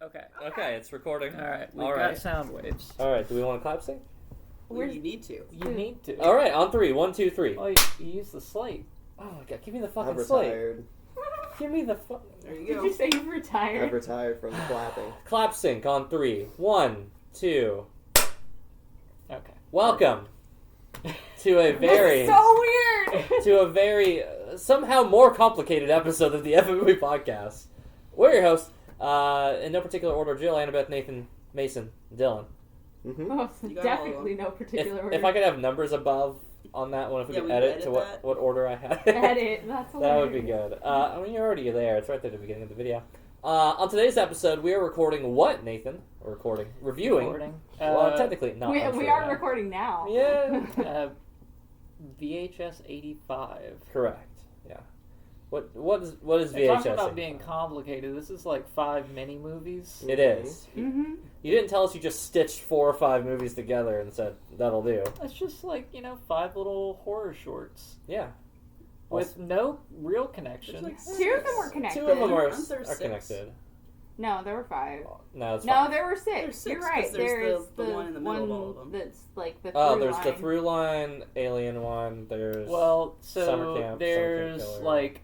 Okay. Okay, it's recording. All right. We've All got right. sound waves. All right, do we want to clap sync? Well, you need to. You need to. All right, on three. 1, 2, 3. Oh, you use the slate. Oh my god, give me the I'm fucking slate. retired. Give me the There you Did go. you say you've retired? I'm retired from clapping. clap sync on 3. 1, 2. Okay. Welcome to a very So weird. to a very somehow more complicated episode of the FMV podcast. We're your hosts, in no particular order: Jill, Annabeth, Nathan, Mason, Dylan. Mm-hmm. Oh, You got definitely no particular order. If I could have numbers above on that one, if we Yeah, could we edit edit to that. what order I had. edit, that's That would be hilarious. good. I mean, you're already there. It's right there at the beginning of the video. On today's episode, we are recording what, Nathan? We're reviewing. Recording. Well, technically not. We, I'm we sure are that. recording now. Yeah. VHS 85. Correct. Yeah. What is Talking VHS? about being complicated, this is like 5 mini movies. It is. Mm-hmm. You didn't tell us you just stitched 4 or 5 movies together and said that'll do. It's just like, 5 little horror shorts Yeah. with no real connection. There's like Two of them were connected. 2 of them Aren't there are 6? connected. No, there were 5. No, it's No, fine. there were 6. There's 6, You're right. 'cause there's There's the one in the middle of all of them. That's like the through Oh, there's line. the through line alien one. There's Well, Summer so Camp, there's Summer Camp Killer. like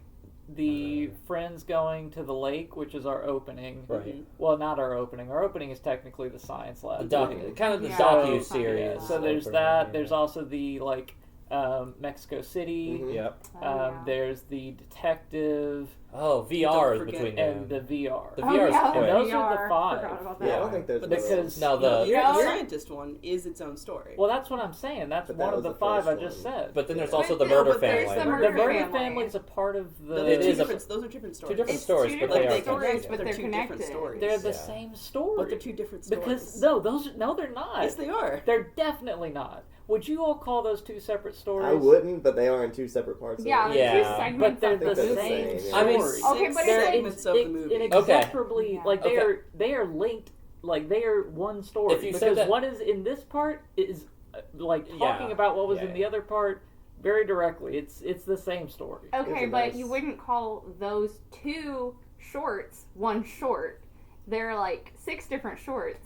the friends going to the lake, which is our opening. right. Well, not our opening. Our opening is technically the science The lab. kind of the Yeah. docu So- series. yeah, So there's opening, that. yeah. There's also the Mexico City. Mhm. Yep. Oh, yeah. There's the detective Oh, VR is Don't forget- between and them. the VR. The Oh, VR is yeah, quick. the Those are the VR. 5. Forgot about Yeah, I that. don't think there's But another because- one. No, the Your No. scientist one is its own story. Well, that's what I'm saying. That's But that one of was the the 5 I first just one. said. But then there's But also the no, murder but there's family. the the murder murder family. family is a part of No, the. those, It are is a- those are different stories. Two different It's stories, two but different they are stories, connected. but They're they're two different connected. stories. They're the Yeah. same story. But they're two different stories. Because no, they're not. Yes, they are. They're definitely not. Would you all call those 2 separate stories? I wouldn't, but they are in 2 separate parts. of Yeah, it. the Yeah. two segments But they're of the the they're the same same, story. yeah. I mean, Okay, but They're it's segments of the movie. Inexorably, Yeah. like they are linked. Like they are one story. If you said because that- what is in this part is like talking Yeah. about what was Yeah, in the yeah. other part very directly. It's the same story. Okay, It's a but nice- you wouldn't call those 2 shorts one short. They're like 6 different shorts,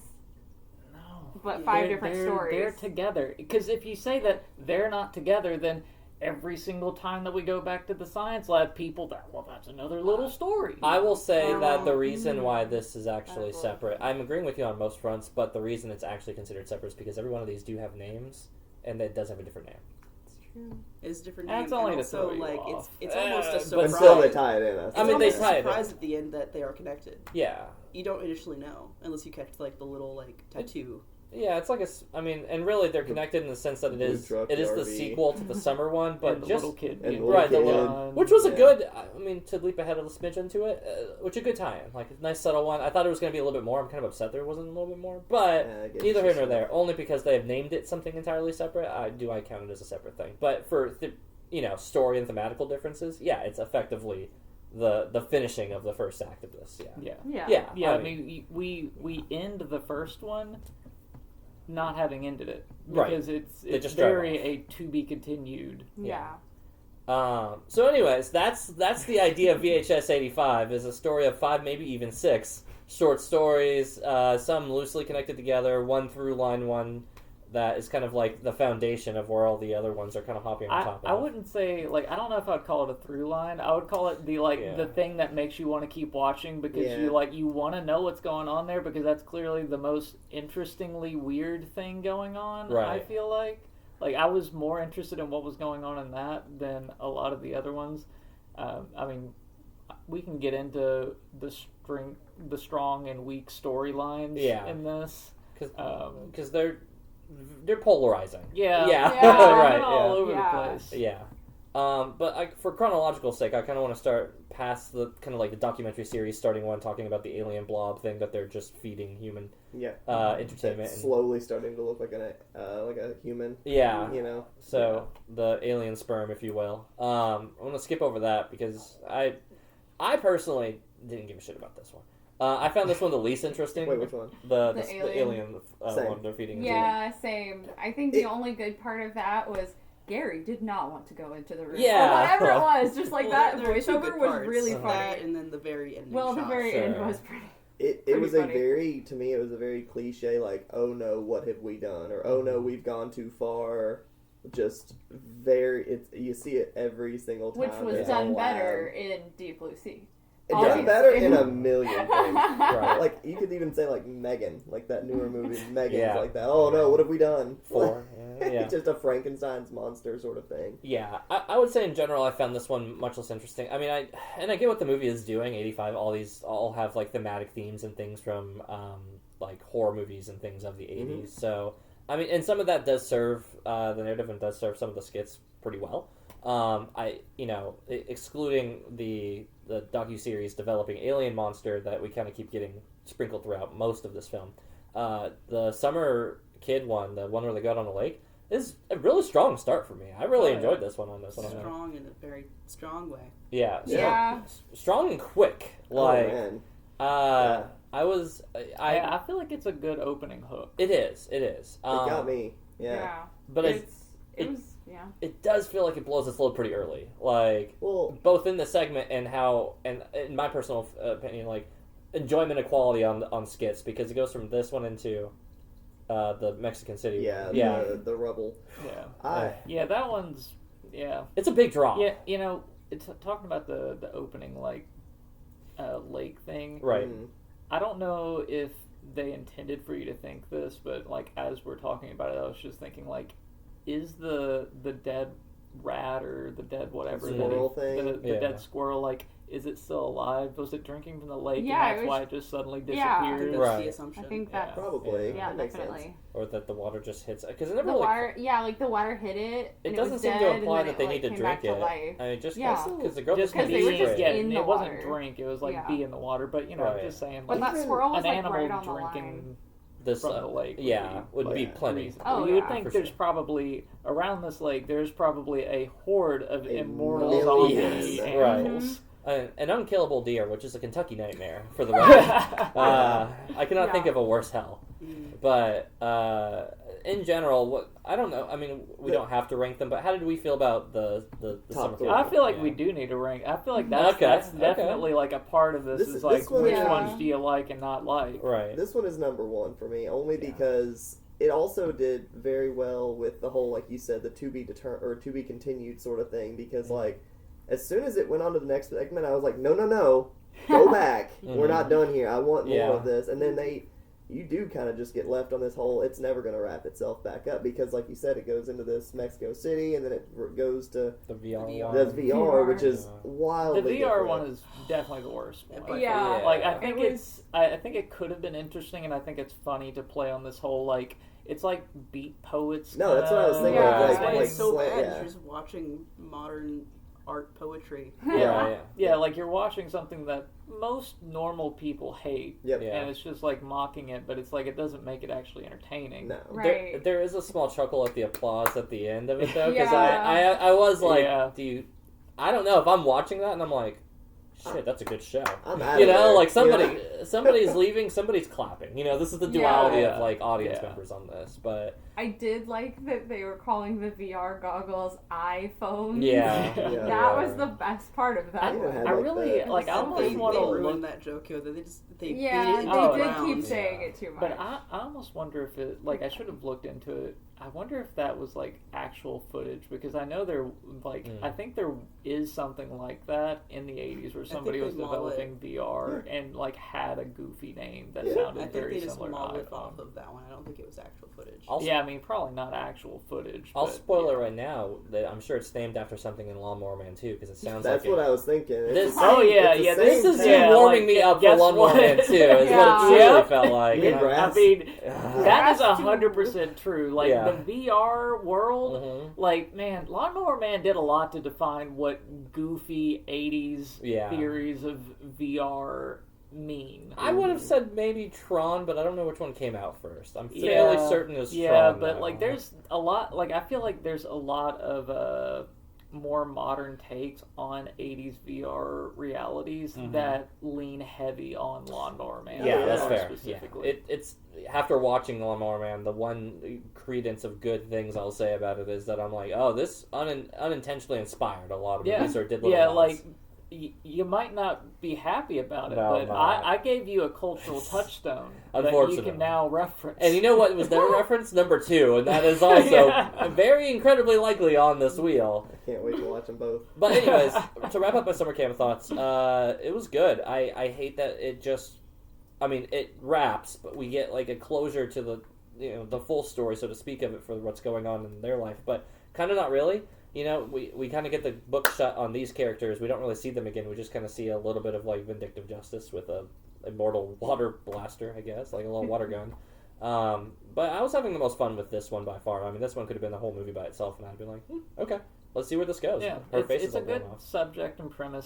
No, but 5 They're- different they're, stories. They're together. Because if you say that they're not together, then every single time that we go back to the science lab, that's another little story. I will say Oh. that the reason why this is actually That's separate, I'm agreeing with you on most fronts, but the reason it's actually considered separate is because every one of these do have names, and it does have a different name. It's true. It's different That's name, only and to also throw you like off. it's almost a But surprise. But still, they tie it in. It's I mean, they almost a tie it in. surprise at the end that they are connected. Yeah. You don't initially know unless you catch like the little like tattoo. Yeah, it's like and really they're connected in the sense that it Blue is truck, the RV. sequel to the summer one, And but the just little kid and being the right, the little little, kid. which was a Yeah. good. I mean, to leap ahead a smidge into it, which a good tie-in, like a nice subtle one. I thought it was going to be a little bit more. I'm kind of upset there wasn't a little bit more, but Yeah, I guess neither here it's nor just- there. Only because they have named it something entirely separate. I count it as a separate thing. But for story and thematical differences, yeah, it's effectively the finishing of the first act of this. Yeah. Yeah. Yeah, I I mean, we end the first one not having ended it Right. because it's just drive very off. a to be continued. Yeah. So, anyways, that's the idea of VHS 85 is a story of 5, maybe even 6 short stories, some loosely connected together, one through line one that is kind of like the foundation of where all the other ones are kind of hopping on top of. I wouldn't say I don't know if I'd call it a through line. I would call it the thing that makes you want to keep watching because you want to know what's going on there because that's clearly the most interestingly weird thing going on. Right. I feel like I was more interested in what was going on in that than a lot of the other ones. I mean, we can get into the strong and weak storylines in this because they're polarizing. Yeah, right, all over Yeah. the place. Yeah. But for chronological sake, I kind of want to start past the kind of like the documentary series, starting one talking about the alien blob thing that they're just feeding human entertainment. It's slowly starting to look like a human. Yeah. So the alien sperm, if you will. I'm gonna skip over that because I personally didn't give a shit about this one. I found this one the least interesting. wait, which one? The alien. alien Same. one they're feeding. Yeah, same. I think the only good part of that was Gary did not want to go into the room. Yeah. Or whatever it was, just like Well, that there are two voiceover good was parts. really That funny. and then the very ending Well, the shot. very Sure. end was pretty. it Pretty was funny. to me, it was a very cliche, like, oh no, what have we done? Or, oh no, we've gone too far. Just you see it every single time. Which was It's done loud. better in Deep Blue Sea. It's done Obviously. better in a million things. Right. Like, you could even say, like, Megan. Like, that newer movie, Megan's Yeah. like that. Oh no, what have we done? 4. Yeah. Just a Frankenstein's monster sort of thing. Yeah, I would say in general I found this one much less interesting. I mean, I get what the movie is doing. 85, all have like thematic themes and things from like horror movies and things of the 80s. Mm-hmm. So I mean, and some of that does serve the narrative and does serve some of the skits pretty well. Excluding the docuseries developing alien monster that we kind of keep getting sprinkled throughout most of this film. The summer kid one, the one where they got on the lake, is a really strong start for me. I really enjoyed this one on this one. Strong in a very strong way. Yeah, Yeah. strong and quick. Like, oh man. I feel like it's a good opening hook. It is. It got me. Yeah. Yeah. But it was. it does feel like it blows its load pretty early. Like, Well, both in the segment and how, and in my personal opinion, like enjoyment equality on skits, because it goes from this one into the Mexican City. yeah, yeah. The rubble. Yeah. Yeah, that one's It's a big drop. Yeah, it's talking about the opening like lake thing. Right. I don't know if they intended for you to think this, but like as we're talking about it, I was just thinking like, is the dead rat or the dead whatever Squirrel thing? the dead squirrel, like, is it still alive? Was it drinking from the lake Yeah, and that's why it just suddenly Yeah. I think disappeared? that's Right. the assumption. I think that's Probably. yeah, That makes definitely. sense. Or that the water just hits, because it The never really. water, like the water hit it. It and doesn't was seem dead, to and imply then that they it, need to came drink back to it. life. I mean, just Yeah. because the girl Just just Because they were needs just it. in the it wasn't water. drink, it was like Yeah. be in the water, but Right. just saying, But like, that squirrel was an like animal right on the drinking line. This from the lake would be like, plenty. reasonable. Oh, You'd yeah. think For there's sure. probably around this lake there's probably a horde of A immortal million. zombie Right. animals. An unkillable deer, which is a Kentucky nightmare for the record. I cannot Yeah. think of a worse hell. But in general, I don't know. I mean, we don't have to rank them, but how did we feel about the summer three. camp? I feel like Yeah. we do need to rank. I feel like that's, Okay, that's okay. definitely like a part of this. This Is is- like this one which is- ones do you like and not like? Right. This one is number one for me, only because it also did very well with the whole, like you said, the to be continued sort of thing. Because like, as soon as it went on to the next segment, I was like, no, go back. We're not done here. I want more Yeah. of this. And then you do kind of just get left on this whole, it's never going to wrap itself back up, because like you said, it goes into this Mexico City, and then it goes to The VR one. does VR, which is Yeah. The wildly VR different. one is definitely the worst one. Yeah. Like I It think was- I think it could have been interesting, and I think it's funny to play on this whole like it's like beat poets. No, that's what I was thinking. Yeah. That's Like, why like, it's so sla- bad. yeah. You're just watching modern art poetry. Yeah, like you're watching something that most normal people hate, Yep. Yeah. and it's just like mocking it, but it's like it doesn't make it actually entertaining. No. Right. There is a small chuckle at the applause at the end of it, though, because Yeah. I was like, Yeah. I don't know if I'm watching that and I'm like, shit, that's a good show. I'm out You of know, there. like Yeah. somebody's leaving, somebody's clapping. You know, this is the duality Yeah. of like audience Yeah. members on this, but I did like that they were calling the VR goggles iPhones. yeah, Yeah. That was the best part of that I even one. had, I like, really the- like. I They almost want to ruined look, that joke, though. They Yeah, beat it they Oh, did around. keep Yeah. saying it too much. but I almost wonder if it like I should have looked into it. I wonder if that was like actual footage, because I know there like I think there is something like that in the 80s where somebody they was model it. developing VR and like had a goofy name that Yeah. sounded I think very they just similar to modeled it iPhone. off of that one. I don't think it was actual footage. Yeah, I mean probably not actual footage. I'll but, spoil it yeah. right now that I'm sure it's named after something in Lawnmower Man 2, because it sounds That's like what it. I was thinking. It's This- the same- Oh yeah, it's the yeah. same This is thing. you yeah, warming like, me up for guess Lawnmower what? Man 2, is Yeah. what it really Yeah. felt like. Yeah. I Grass. mean, that is Grass to- 100% true. Like Yeah. the VR world, Mhm. like man, Lawnmower Man did a lot to define what goofy 80s Yeah. theories of VR mean. I would have said maybe Tron, but I don't know which one came out first. I'm fairly Yeah. certain it was Yeah, Tron. but though. like there's a lot. Like I feel like there's a lot of more modern takes on 80s VR realities that lean heavy on Lawnmower Man. Yeah, Yeah, that's VR fair. Specifically. Yeah. It's after watching Lawnmower Man, the one credence of good things I'll say about it is that I'm like, oh, this unintentionally inspired a lot of movies or did little yeah, nods. like you might not be happy about it, No, but I'm not. I gave you a cultural touchstone that you Unfortunately. can now reference. And you know what was their reference? Number 2, and that is also Yeah. very incredibly likely on this wheel. I can't wait to watch them both. But anyways, to wrap up my summer camp thoughts, it was good. I hate that it just, I mean, it wraps, but we get like a closure to the, the full story, so to speak, of it for what's going on in their life, but kind of not really. We kind of get the book shut on these characters. We don't really see them again. We just kind of see a little bit of like vindictive justice with a immortal water blaster, I guess, like a little water gun. But I was having the most fun with this one by far. I mean, this one could have been the whole movie by itself, and I'd been like, okay, let's see where this goes. Yeah, Her face it's is a all blown good off. subject and premise.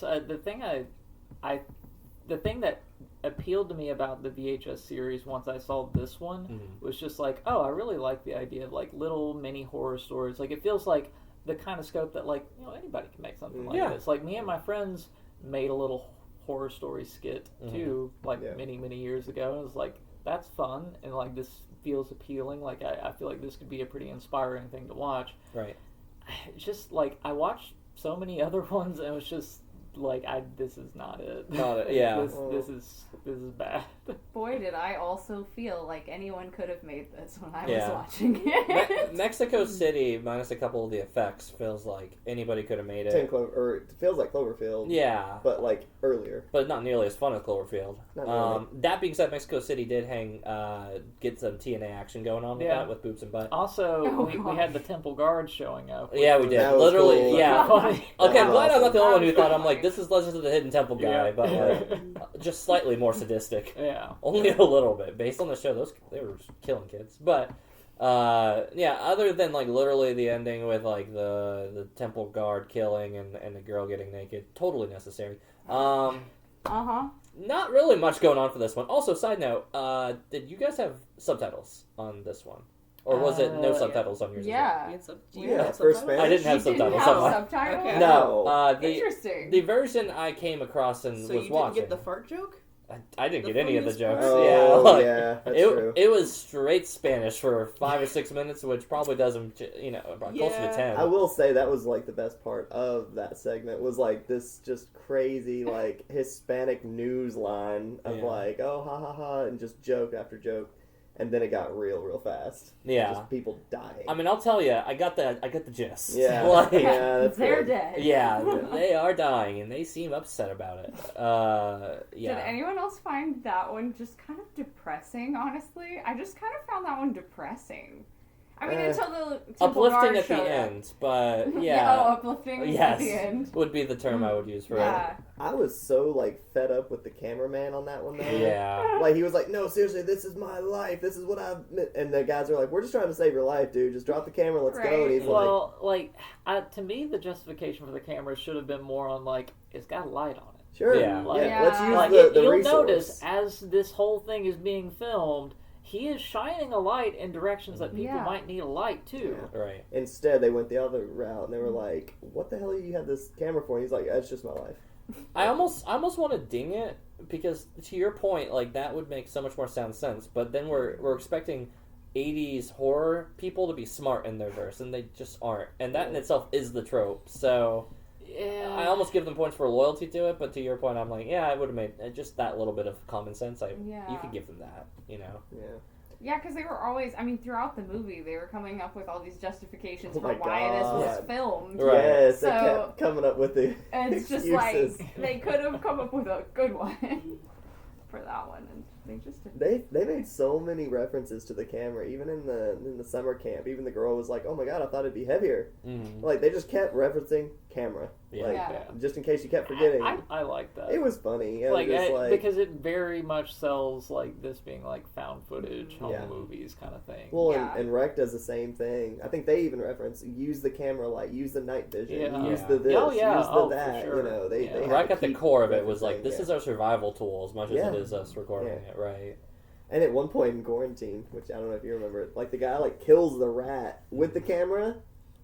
The thing that appealed to me about the VHS series once I saw this one was just like, oh, I really like the idea of like little mini horror stories. Like it feels like the kind of scope that like anybody can make something like this. Like me and my friends made a little horror story skit too, like many years ago. It was like that's fun, and like this feels appealing. Like I feel like this could be a pretty inspiring thing to watch. Right. It's just like I watched so many other ones, and it was just like this is not it. Not it, yeah. this is bad. Boy, did I also feel like anyone could have made this when I was Yeah. watching it. Mexico City, minus a couple of the effects, feels like anybody could have made it. It feels like Cloverfield. Yeah. But like earlier. But not nearly as fun as Cloverfield. Not really. That being said, Mexico City did get some TNA action going on with that, with boobs and butt. Also, we had the temple guards showing up. Yeah, we did. That was Literally, cool. yeah. Funny. Okay, I'm That was glad I'm not the awesome. only one who thought, I'm That was like, this is Legends of the Hidden Temple guy, Yeah. but like, just slightly more sadistic. Yeah. Only a little bit. Based on the show, they were just killing kids. But, yeah, other than like literally the ending with like the temple guard killing and the girl getting naked, totally necessary. Not really much going on for this one. Also, side note, did you guys have subtitles on this one? Or was it no subtitles on yours Yeah. Yeah, for Spanish. I didn't have You didn't subtitles have on mine? subtitles? Okay. as well? No. Interesting. The version I came across and So was you didn't watching. get the fart joke? I didn't the get any of the funniest jokes. part? Oh, yeah, like, yeah, that's true. it was straight Spanish for 5 or 6 minutes, which probably does them, about closer to Yeah. 10. I will say that was like the best part of that segment was like this just crazy like Hispanic news line of Yeah. like oh ha ha ha and just joke after joke, and then it got real fast. Yeah. Just people dying. I mean, I'll tell you, I got the gist. Yeah, Like, yeah, that's They're good. dead. yeah, they are dying, and they seem upset about it. Yeah. Did anyone else find that one just kind of depressing, honestly? I just kind of found that one depressing. I mean, until the Temple Uplifting Guard at the showed up. end, but Oh, yeah. uplifting at the Yes, end. would be the term I would use for Yeah. I was so like fed up with the cameraman on that one though. it. Yeah. Like he was like, no, seriously, this is my life. This is what I've. And the guys are like, we're just trying to save your life, dude. Just drop the camera, let's go. Right. And he's like, Well, to me, the justification for the camera should have been more on like it's got a light on it. sure, Yeah. yeah, let's use Like the you'll resource. notice as this whole thing is being filmed, he is shining a light in directions that people Yeah. might need a light too. Yeah. Right. Instead, they went the other route, and they were like, "What the hell do you have this camera for?" And he's like, "That's just my life." I almost want to ding it because, to your point, like that would make so much more sound sense. But then we're expecting 80s horror people to be smart in their verse, and they just aren't. And that in itself is the trope. So Yeah. I almost give them points for loyalty to it. But to your point, I'm like, yeah, I would have made just that little bit of common sense. Yeah. You could give them that, Yeah. Yeah, because they were always, I mean, throughout the movie, they were coming up with all these justifications Oh for my why this was God. filmed. Right. Yes, they So- kept coming up with the And it's just excuses. like, they could have come up with a good one for that one, and they just didn't. They made so many references to the camera, even in the summer camp. Even the girl was like, "Oh my god, I thought it'd be heavier." Mm-hmm. Like they just kept referencing camera, Yeah. like Yeah. just in case you kept forgetting. I like that. It was funny. It like, was just like because it very much sells like this being like found footage home Yeah. movies kind of thing. well, Yeah. and Rec does the same thing. I think they even reference use the camera light, use the night vision, Yeah. use Yeah. the this, Oh, yeah. use the Oh, for that. sure. You know, they Yeah. they had Right to at the keep core of it was like, referencing, this yeah. is our survival tool as much as Yeah. it is us recording Yeah. it, right? And at one point in quarantine, which I don't know if you remember it, like the guy like kills the rat with the camera.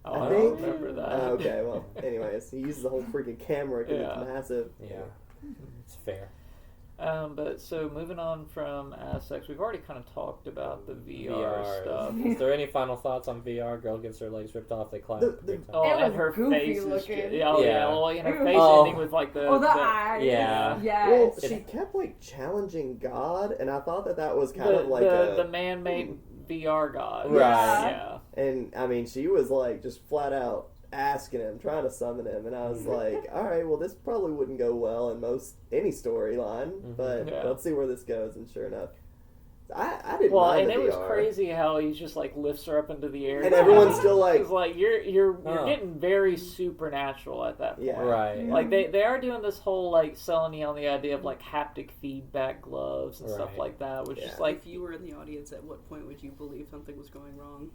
Oh, I I think- don't remember that. Okay, well, anyways, he uses the whole freaking camera because Yeah. it's massive. Yeah. It's fair. But so moving on from Aztecs, we've already kind of talked about the VR, VR stuff. Is there any final thoughts on VR? Girl gets her legs ripped off. They clap. The- big time. Oh, It and was her goofy face is looking. yeah, Yeah. well, and her It was- face Oh. ending with like the the eyes. Yeah. Yes. Well, she kept like challenging God, and I thought that was kind of like the man-made VR god. Right. Yeah. And I mean, she was like just flat out asking him, trying to summon him, and I was like, all right, well, this probably wouldn't go well in any storyline, but Yeah. let's see where this goes. And sure enough, I didn't Well, mind and the it was VR. crazy how he just like lifts her up into the air, And everyone's still like, it's like you're Oh. getting very supernatural at that point. Yeah. Right. Yeah. Like they are doing this whole like selling you on the idea of like haptic feedback gloves and stuff Right. like that, which Yeah. is like if you were in the audience, at what point would you believe something was going wrong?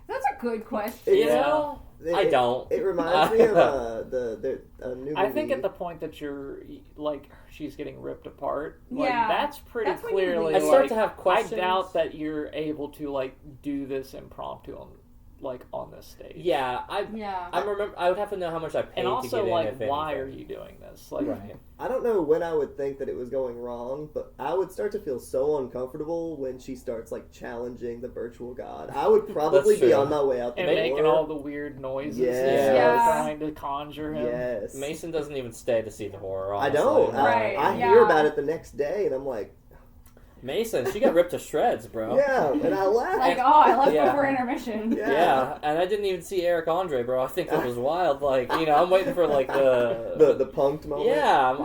That's a good question. You know, I don't. It reminds me of the new movie. I think at the point that you're like she's getting ripped apart, like Yeah. that's pretty That's when you clearly. leave. I start like, to have questions. I doubt that you're able to like do this impromptu on this stage. Yeah, Yeah. I remember. I would have to know how much I paid And to also, get in. like, If why anything. are you doing this? Like, Right. I don't know when I would think that it was going wrong, but I would start to feel so uncomfortable when she starts like challenging the virtual god. I would probably That's be true. on my way out the and door. making all the weird noises, Yes. and stuff, Yeah. trying to conjure him. Yes, Mason doesn't even stay to see the horror. I Honestly. don't. Right, I yeah. hear about it the next day, and I'm like, Mason, she got ripped to shreds, bro. yeah, and I laugh. Like, oh, I left Yeah. before intermission. Yeah. Yeah, and I didn't even see Eric Andre, bro. I think that was wild. Like, you know, I'm waiting for like the punked moment. Yeah,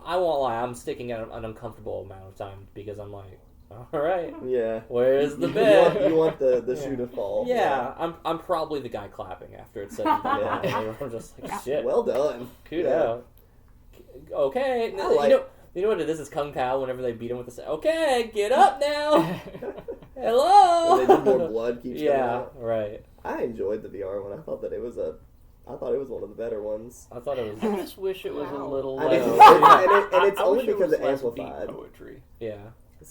I won't lie. I'm sticking at an uncomfortable amount of time because I'm like, all right, Yeah. where's the You bed? you want the Yeah. shoe to fall. Yeah, I'm probably the guy clapping after it's said and done. Yeah. I'm just like, shit, Well done. kudos. Okay, I like- you know what it is? It's Kung Pao whenever they beat him with the okay, get up now. Hello. And then more blood keeps coming Yeah, out. right. I enjoyed the VR one. I thought it was one of the better ones. I thought it I was just wish it was a Wow. little I less. did. And it's I only wish it because was it less beat amplified. poetry. yeah.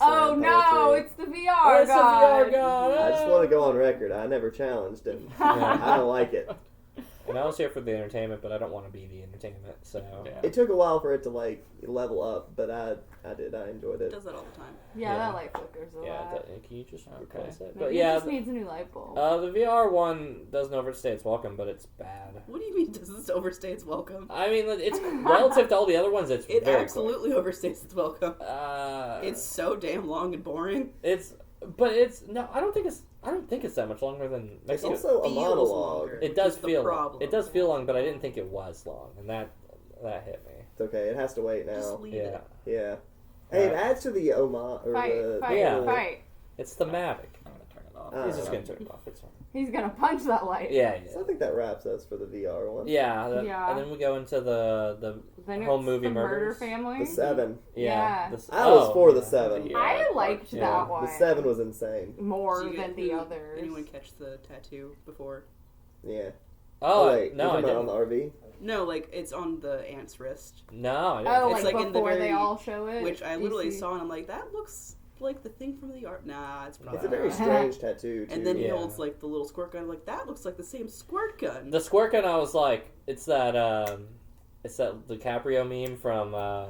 Oh Slam no, poetry. it's the VR Oh, it's the god. VR god. I just want to go on record. I never challenged him. Yeah. I don't like it. And I was here for the entertainment, but I don't want to be the entertainment. So Yeah. It took a while for it to like level up, but I did. I enjoyed It it. does that all the time. Yeah, Yeah. that light flickers a yeah, lot. can you just Okay. replace it? Maybe But it yeah, just needs a new light bulb. the VR one doesn't overstay its welcome, but it's bad. What do you mean does this overstay its welcome? I mean, it's relative to all the other ones. It's It very absolutely overstays its welcome. quick. It's so damn long and boring. but it's no. I don't think it's that much longer than It's Mexico. also a Feels monologue. longer, It does which is the feel problem. it does feel long, but I didn't think it was long, and that hit me. It's okay. It has to wait now. Just leave Yeah, it. Yeah. Hey, it Yeah. adds to the homage. Or Fight, the, fight, Yeah. fight. it's thematic. I'm gonna turn it off. Uh, He's just gonna turn it off. It's fine. He's gonna punch that light. Yeah, So I yeah, think that wraps us for the VR one. yeah. Yeah. And then we go into the Then home it's movie the murder murders. family. The 7. Yeah. I was for the yeah. 7. Yeah. I liked Yeah. that one. The 7 was insane. more Did you than get- the who- others. Anyone catch the tattoo before? Yeah. Oh, wait. no, you're I talking about on didn't. the RV? No, like it's on the ant's wrist, No, I didn't. Oh, It's like, like in the before they very- all show it. which I You literally see- saw and I'm like, that looks like the thing from the art. Nah, it's probably It's a very not. strange tattoo, too. And then he Yeah. holds like the little squirt gun. I'm like, that looks like the same squirt gun. The squirt gun, I was like, it's that DiCaprio meme from Yeah.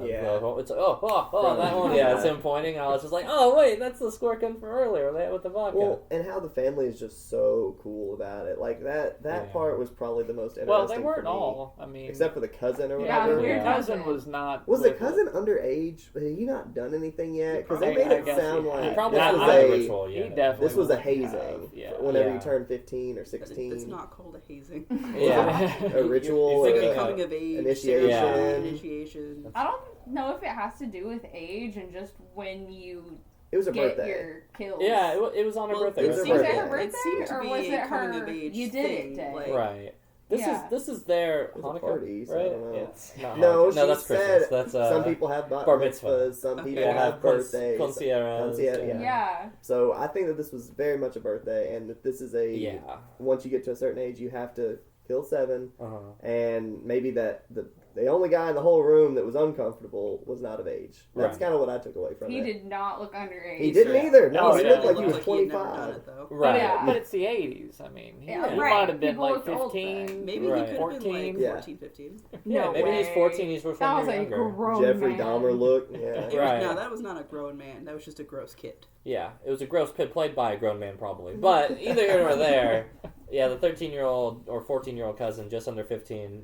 it's that one. Yeah, it's him pointing. I was just like, oh wait, that's the squirt gun from earlier. That with the vodka. Well, and how the family is just so cool about it. Like, that Yeah. part was probably the most interesting Well, they for weren't me. all. I mean, Except for the cousin or Yeah, whatever. the weird Yeah. cousin was not. Was the with cousin underage? Had he not done anything yet? Because they I- made I it guess sound he like had. Probably this Yeah, not was the I- ritual He yet. definitely. this was a wouldn't hazing. have, yeah. Whenever Yeah. you turn 15 or But 16. it's not called a hazing. Yeah. A ritual You or think Like it a a, coming of age, initiation. ceremony, initiation. I don't know if it has to do with age and just when you it was a get birthday. your kills. Yeah, it was on her Well, birthday. it was Was her it birthday. her birthday, It seemed to or be was a it coming her? of age You did thing, it day. like- Right. This Yeah. is their was a Hanukkah, party, so I right? don't know. Yeah, it's not No, Hanukkah. she no, that's said Christmas. That's some people have bar bar mitzvah. mitzvahs, some people Okay. have birthdays. concierge. Yeah. Yeah. So I think that this was very much a birthday, and that this is a Yeah. once you get to a certain age, you have to kill 7, Uh-huh. and maybe that the the only guy in the whole room that was uncomfortable was not of age. That's Right. kind of what I took away from He it. did not look underage. He didn't either. No, Oh, he yeah. looked like he Looked was like he had never done 25. it, though. Right. Yeah. But it's the 80s. I mean, Yeah, he right. might have been People like looked old 15. Maybe Right. he could have been 14. like Yeah. 14, 15. Yeah, No maybe he's way. 14. He's That 1 was year a younger. grown Jeffrey man. Dahmer look. Yeah. It Right. was, no, that was not a grown man. That was just a gross kid. Yeah, it was a gross kid played by a grown man, probably. But either here or there, yeah, the 13-year-old or 14-year-old cousin, just under 15,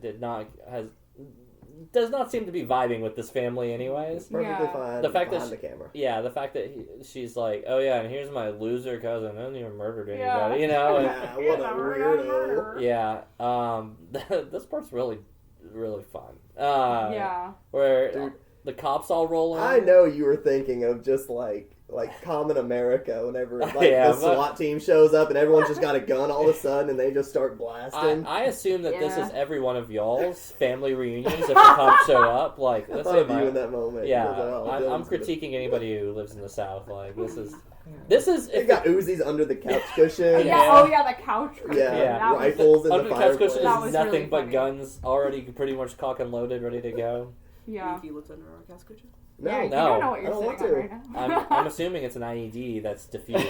does not seem to be vibing with this family, anyways. Perfectly Yeah. fine The fact that behind the camera. Yeah, the fact that she's like, oh yeah, and here's my loser cousin. I haven't even murdered anybody, Yeah. you know? And, Yeah, what a weirdo. yeah, this part's really, really fun. Yeah. Where Dude. the cops all roll in. I know you were thinking of just like common America whenever like Yeah, the SWAT team shows up and everyone's just got a gun all of a sudden and they just start blasting. I assume that this Yeah. is every one of y'all's family reunions if the cops show up. Like, I let's thought say of you in that moment. yeah, I was like, oh, I'm Dylan's gonna- critiquing anybody who lives in the South. Like, this is They got Uzis under the couch cushion. Yeah. Yeah. Oh yeah, the couch. cushion. Yeah, That was- rifles in under the the couch cushion fireplace. That is was nothing really but funny. guns already pretty much cock and loaded, ready to go. Yeah. If you looked under our couch cushion. No, Yeah, you no, don't know what I you're don't want sitting on to. right now. I'm assuming it's an IED that's diffused.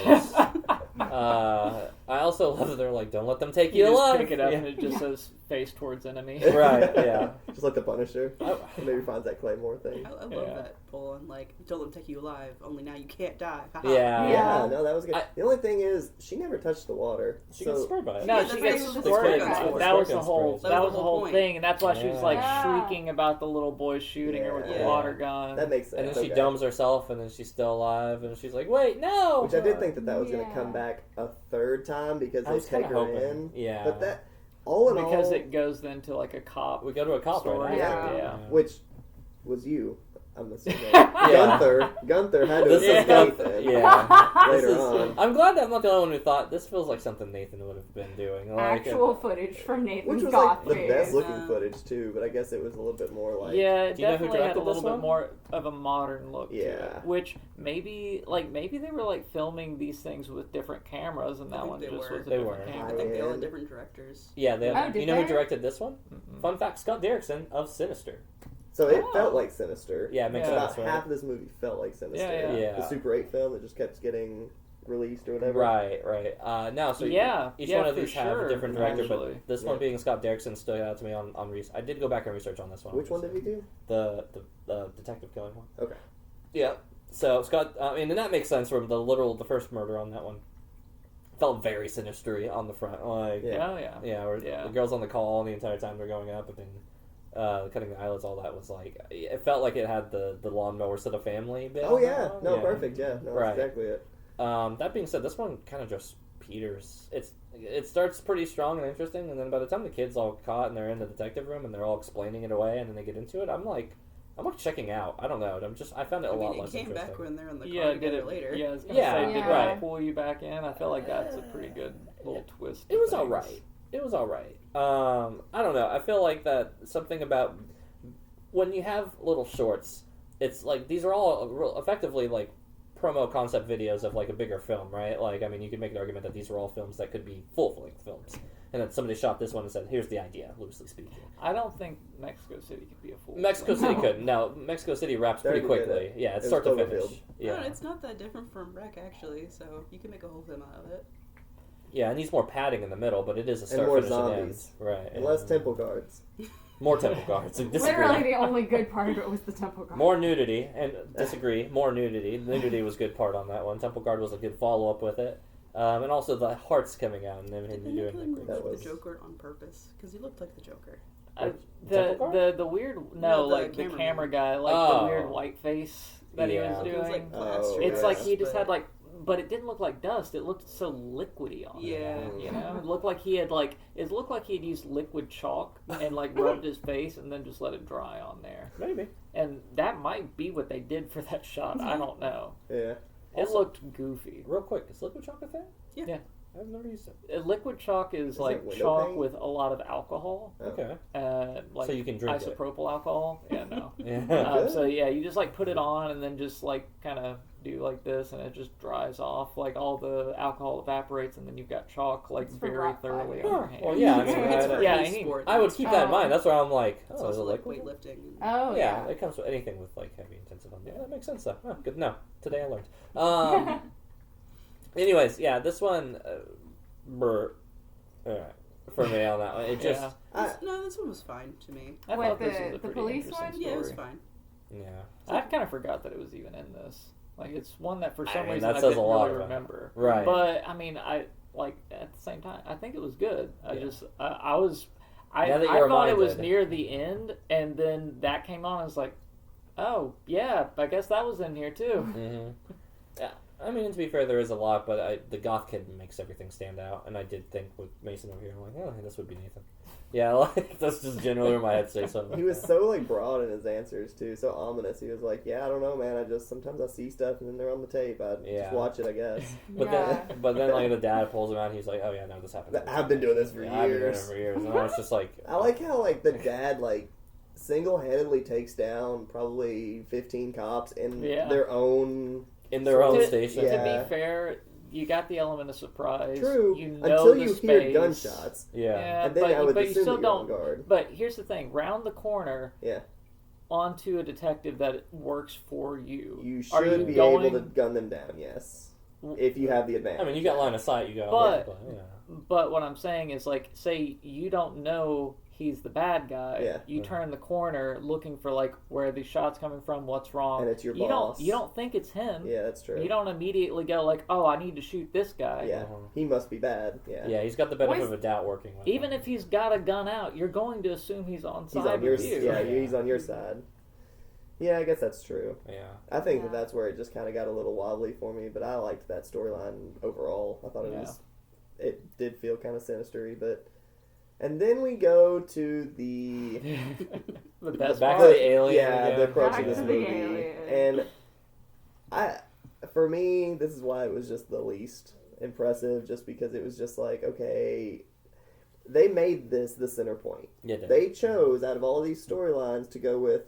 I also love that they're like, don't let them take You you just alive. pick it up Yeah. and it just says face towards enemy. Right, yeah. Just like the Punisher. Oh. Maybe finds that Claymore thing. I love Yeah. that pull on, like, don't let them take you alive, only now you can't die. Haha. Yeah. Yeah, no, that was good. I- The only thing is, she never touched the water. She so gets sprayed by it. No, Yeah, she that's gets what the squirted. squirt gun was. That was the Squirt whole. gun That was the the whole whole point. thing, and that's why she was like Yeah. shrieking about the little boy shooting her with the Yeah. water gun. that makes sense. And then she okay. domes herself, and then she's still alive, and she's like, "Wait, no!" Which I did think that was going Yeah. to come back a third time because I they was take kinda her hoping. in. Yeah. But that, all in because all, it goes then to like a cop. We go to a cop Story. right Yeah. after. Yeah. which was you, I'm assuming. Yeah. Gunther had to This have is been Gunther. Nathan Yeah. later This is- on. I'm glad that I'm not the only one who thought this feels like something Nathan would have been doing. Like, Actual footage from Which Nathan's was goth like the best phase. looking footage too, but I guess it was a little bit more like Yeah, it Do you know who definitely had a directed this little bit one? more of a modern look to Yeah. it. Which maybe they were like filming these things with different cameras, and I that think one they just were. was a They different were. I camera. think they all had And- different directors. yeah, they Oh, did you know they? who directed this one? Mm-mm. Fun fact: Scott Derrickson of Sinister. so it Oh. felt like Sinister. Yeah, it makes Yeah. sense, About right? half of this movie felt like Sinister. Yeah. The Super 8 film that just kept getting released or whatever. Right. No, so Yeah, each yeah, one of for these have a sure, different director, actually. but this Yeah. one being Scott Derrickson stood out to me on I did go back and research on this one. Which one did we do? The detective killing one. Okay. Yeah. So Scott, and that makes sense from the first murder on that one. Felt very sinister on the front, like Yeah. Oh yeah. yeah, where Yeah. the girl's on the call the entire time they're going up, and then cutting the eyelids, all that was like it felt like it had the lawnmower set of family bit. Oh on yeah. that one. No, perfect. Yeah. No, Right. that's exactly it. That being said, this one kind of just peters. It starts pretty strong and interesting, and then by the time the kids all caught and they're in the detective room and they're all explaining it away, and then they get into it, I'm like checking out. I don't know. I found it a I lot mean, less it came interesting. back when they're in the car Yeah, did together it later. Yeah, I was gonna Yeah, say, did right. that pull you back in? I feel like that's a pretty good little twist. It was to all things. right. It was all right. I don't know. I feel like that something about when you have little shorts, it's like these are all effectively like promo concept videos of like a bigger film, right? Like, I mean, you could make an argument that these are all films that could be full-length films, and then somebody shot this one and said, "Here's the idea," loosely speaking. I don't think Mexico City could be a full. Mexico film. City couldn't. No, Mexico City wraps They're pretty good at quickly. it. Yeah, it's It start to was finish. Cloverfield. Yeah, No, it's not that different from Wreck, actually, so you can make a whole film out of it. yeah, it needs more padding in the middle, but it is a start, more finish, and end. zombies. Right? And less temple guards. More temple guards. Disagree. Literally, the only good part of it was the temple guard. More nudity, and disagree. More nudity. Nudity was a good part on that one. Temple Guard was a good follow up with it, and also the hearts coming out and then Did him they make doing him the look That like was- the Joker on purpose? Because he looked like the Joker. Temple Guard? The weird No, the like the cameraman. camera guy, like Oh. the weird white face that he Yeah. was It doing. was like Oh, plaster. It's like he just but- had like, but it didn't look like dust. It looked so liquidy on Yeah. it. You know, it looked like he had used liquid chalk and like rubbed his face and then just let it dry on there. Maybe. And that might be what they did for that shot. I don't know. Yeah. It Also- looked goofy. Real quick, is liquid chocolate thing? Yeah. Yeah. I've never used it. Liquid chalk is Is like it window chalk paint? with a lot of alcohol. Oh. Okay. Like So you can drink it. isopropyl alcohol. Yeah, no. Yeah. Good. So yeah, you just like put it on and then just like kind of do like this, and it just dries off. Like all the alcohol evaporates, and then you've got chalk like It's for very rock thoroughly climbing. on your hand. Well, yeah, I mean, It's for Yeah, any any- sport. I would keep that in mind. That's why I'm like, It's oh, is it also like liquid? weightlifting. Oh Yeah, yeah. it comes with anything with like heavy intensive on. Yeah, that makes sense though. Oh, good. No, today I learned. Anyways, yeah, this one, for me on that one, it just, Yeah. No, this one was fine to me. I What, thought this the- was a the pretty police interesting one? Yeah, it was story. fine. yeah. I kind of forgot that it was even in this. Like, it's one that for I some mean, reason that I says didn't a lot really about it. remember. Right. But I mean, I like at the same time, I think it was good. I Yeah. just, I was, I Now that I you're thought it was reminded. near the end, and then that came on. I was like, oh yeah, I guess that was in here too. Mm-hmm. Yeah, I mean, to be fair, there is a lot, but the goth kid makes everything stand out, and I did think with Mason over here, I'm like, oh, this would be Nathan. Yeah, like, that's just generally where my head stays on. He was so like broad in his answers too, so ominous. He was like, "Yeah, I don't know, man. I just sometimes I see stuff and then they're on the tape. I Yeah. just watch it, I guess." But Yeah. then like the dad pulls him out, and he's like, oh yeah, no, this happened. I've been doing this for I've been doing it years. for years, and I was just like, I like how like the dad like single-handedly takes down probably 15 cops in Yeah. their own. in their own to, station. To Yeah. be fair, you got the element of surprise. True, You know until the you space. hear gunshots, Yeah. and then I would but you assume still that you're on don't. guard. But here's the thing: round the corner, Yeah, onto a detective that works for you. you Are should you be going- able to gun them down. Yes, if you have the advantage. I mean, you got line of sight, you go, But- yeah. But what I'm saying is, like, say you don't know he's the bad guy. Yeah. You turn the corner looking for like where are these shots coming from, what's wrong. And it's your you boss. You don't think it's him. Yeah, that's true. You don't immediately go like, oh, I need to shoot this guy. Yeah, he must be bad. Yeah, Yeah, he's got the benefit Boys- of a doubt working with Even him. if he's got a gun out, you're going to assume he's on he's side on your with you. yeah, he's on your side. Yeah, I guess that's true. Yeah. I think Yeah. that's where it just kind of got a little wobbly for me, but I liked that storyline overall. I thought it did feel kind of sinistery, but and then we go to the The best back part. to the alien. yeah, again. the crux Back of this to the movie, alien. and for me, this is why it was just the least impressive, just because it was just like, okay, they made this the center point. Yeah, they- They chose out of all these storylines to go with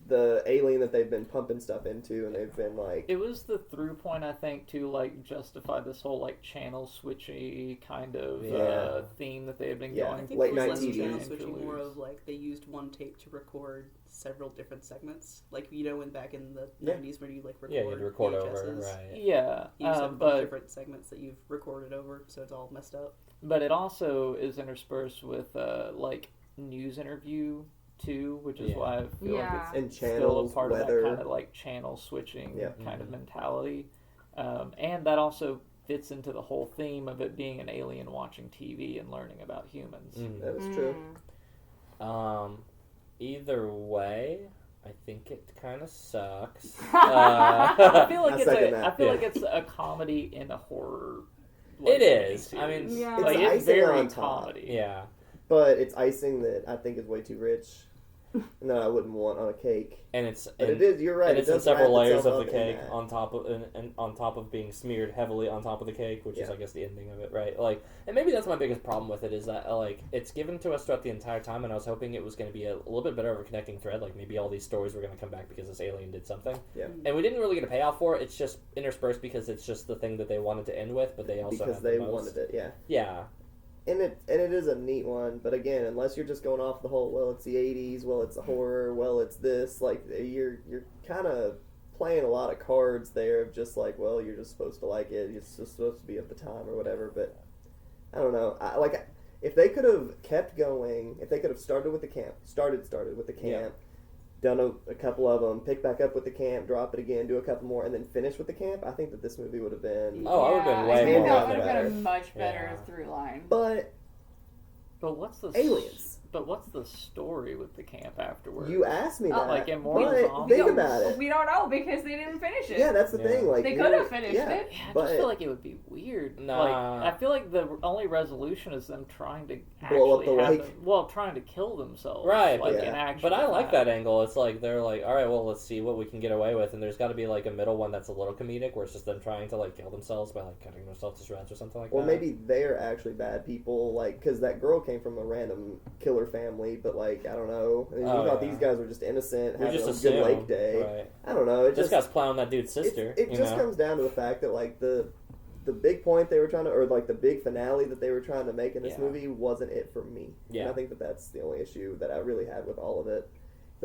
the alien that they've been pumping stuff into, and they've been like, It was the through point, I think, to like justify this whole like channel switchy kind of Yeah. theme that they had been Yeah. I going think Late it was night less TV. channel for switching, years. more of like they used one tape to record several different segments. Like, you know, when back in the Yeah. 90s when you like record Yeah, you'd record over, VHSs, right. Yeah, you just have a bunch of but different segments that you've recorded over, so it's all messed up. but it also is interspersed with like news interview too, which is Yeah. why I feel Yeah. like and it's still channels, a part weather. of that kind of like channel switching Yeah. kind of Mhm. mentality, and that also fits into the whole theme of it being an alien watching TV and learning about humans. Mm. that is true. Either way, I think it kind of sucks. I feel like I it's second a, that. I feel Yeah. like it's a comedy in a horror. It is. miniseries. I mean, Yeah. like It's it's icing very on top. comedy. Yeah. But it's icing that I think is way too rich, and that I wouldn't want on a cake. And it's But and, it is. You're right. and it it's in does several wrap layers itself of the up in cake that. on top of and on top of being smeared heavily on top of the cake, which is Yeah. I guess the ending of it, right? Like, and maybe that's my biggest problem with it is that like it's given to us throughout the entire time, and I was hoping it was going to be a little bit better of a connecting thread. Like maybe all these stories were going to come back because this alien did something, Yeah. and we didn't really get a payoff for it. It's just interspersed because it's just the thing that they wanted to end with, but they also because have they the most. wanted it. Yeah. Yeah, And it is a neat one, but again, unless you're just going off the whole, well, it's the '80s, well, it's a horror, well, it's this, like you're kind of playing a lot of cards there of just like, well, you're just supposed to like it, it's just supposed to be of the time or whatever. But I don't know, if they could have kept going, if they could have started with the camp, started with the camp, done a couple of them, pick back up with the camp, drop it again, do a couple more, and then finish with the camp, I think that this movie would have been. Oh, I would've been way I think more that would have better. been a much better Yeah. through line. But But what's the aliens. But what's the story with the camp afterwards? You asked me that. Like immortal but zombies? think about it. We don't know because they didn't finish it. Yeah, that's the thing. Like They could have finished it. Yeah, I but just feel like it would be weird. Nah. Like, I feel like the only resolution is them trying to Blow up actually the have lake. trying to kill themselves. Right, Like yeah. in action. But I like that angle. It's like they're like, all right, well, let's see what we can get away with, and there's got to be like a middle one that's a little comedic, where it's just them trying to like kill themselves by like cutting themselves to shreds or something like Or that. maybe they're actually bad people, like, because that girl came from a random killer family, but, like, I don't know. And you Oh, thought yeah. these guys were just innocent, we having just a good assume, lake day. right? I don't know. It This just guy's plowing that dude's sister. It you just know? comes down to the fact that, like, the big point they were trying to, or, like, the big finale that they were trying to make in this Yeah. movie wasn't it for me. Yeah. And I think that that's the only issue that I really had with all of it.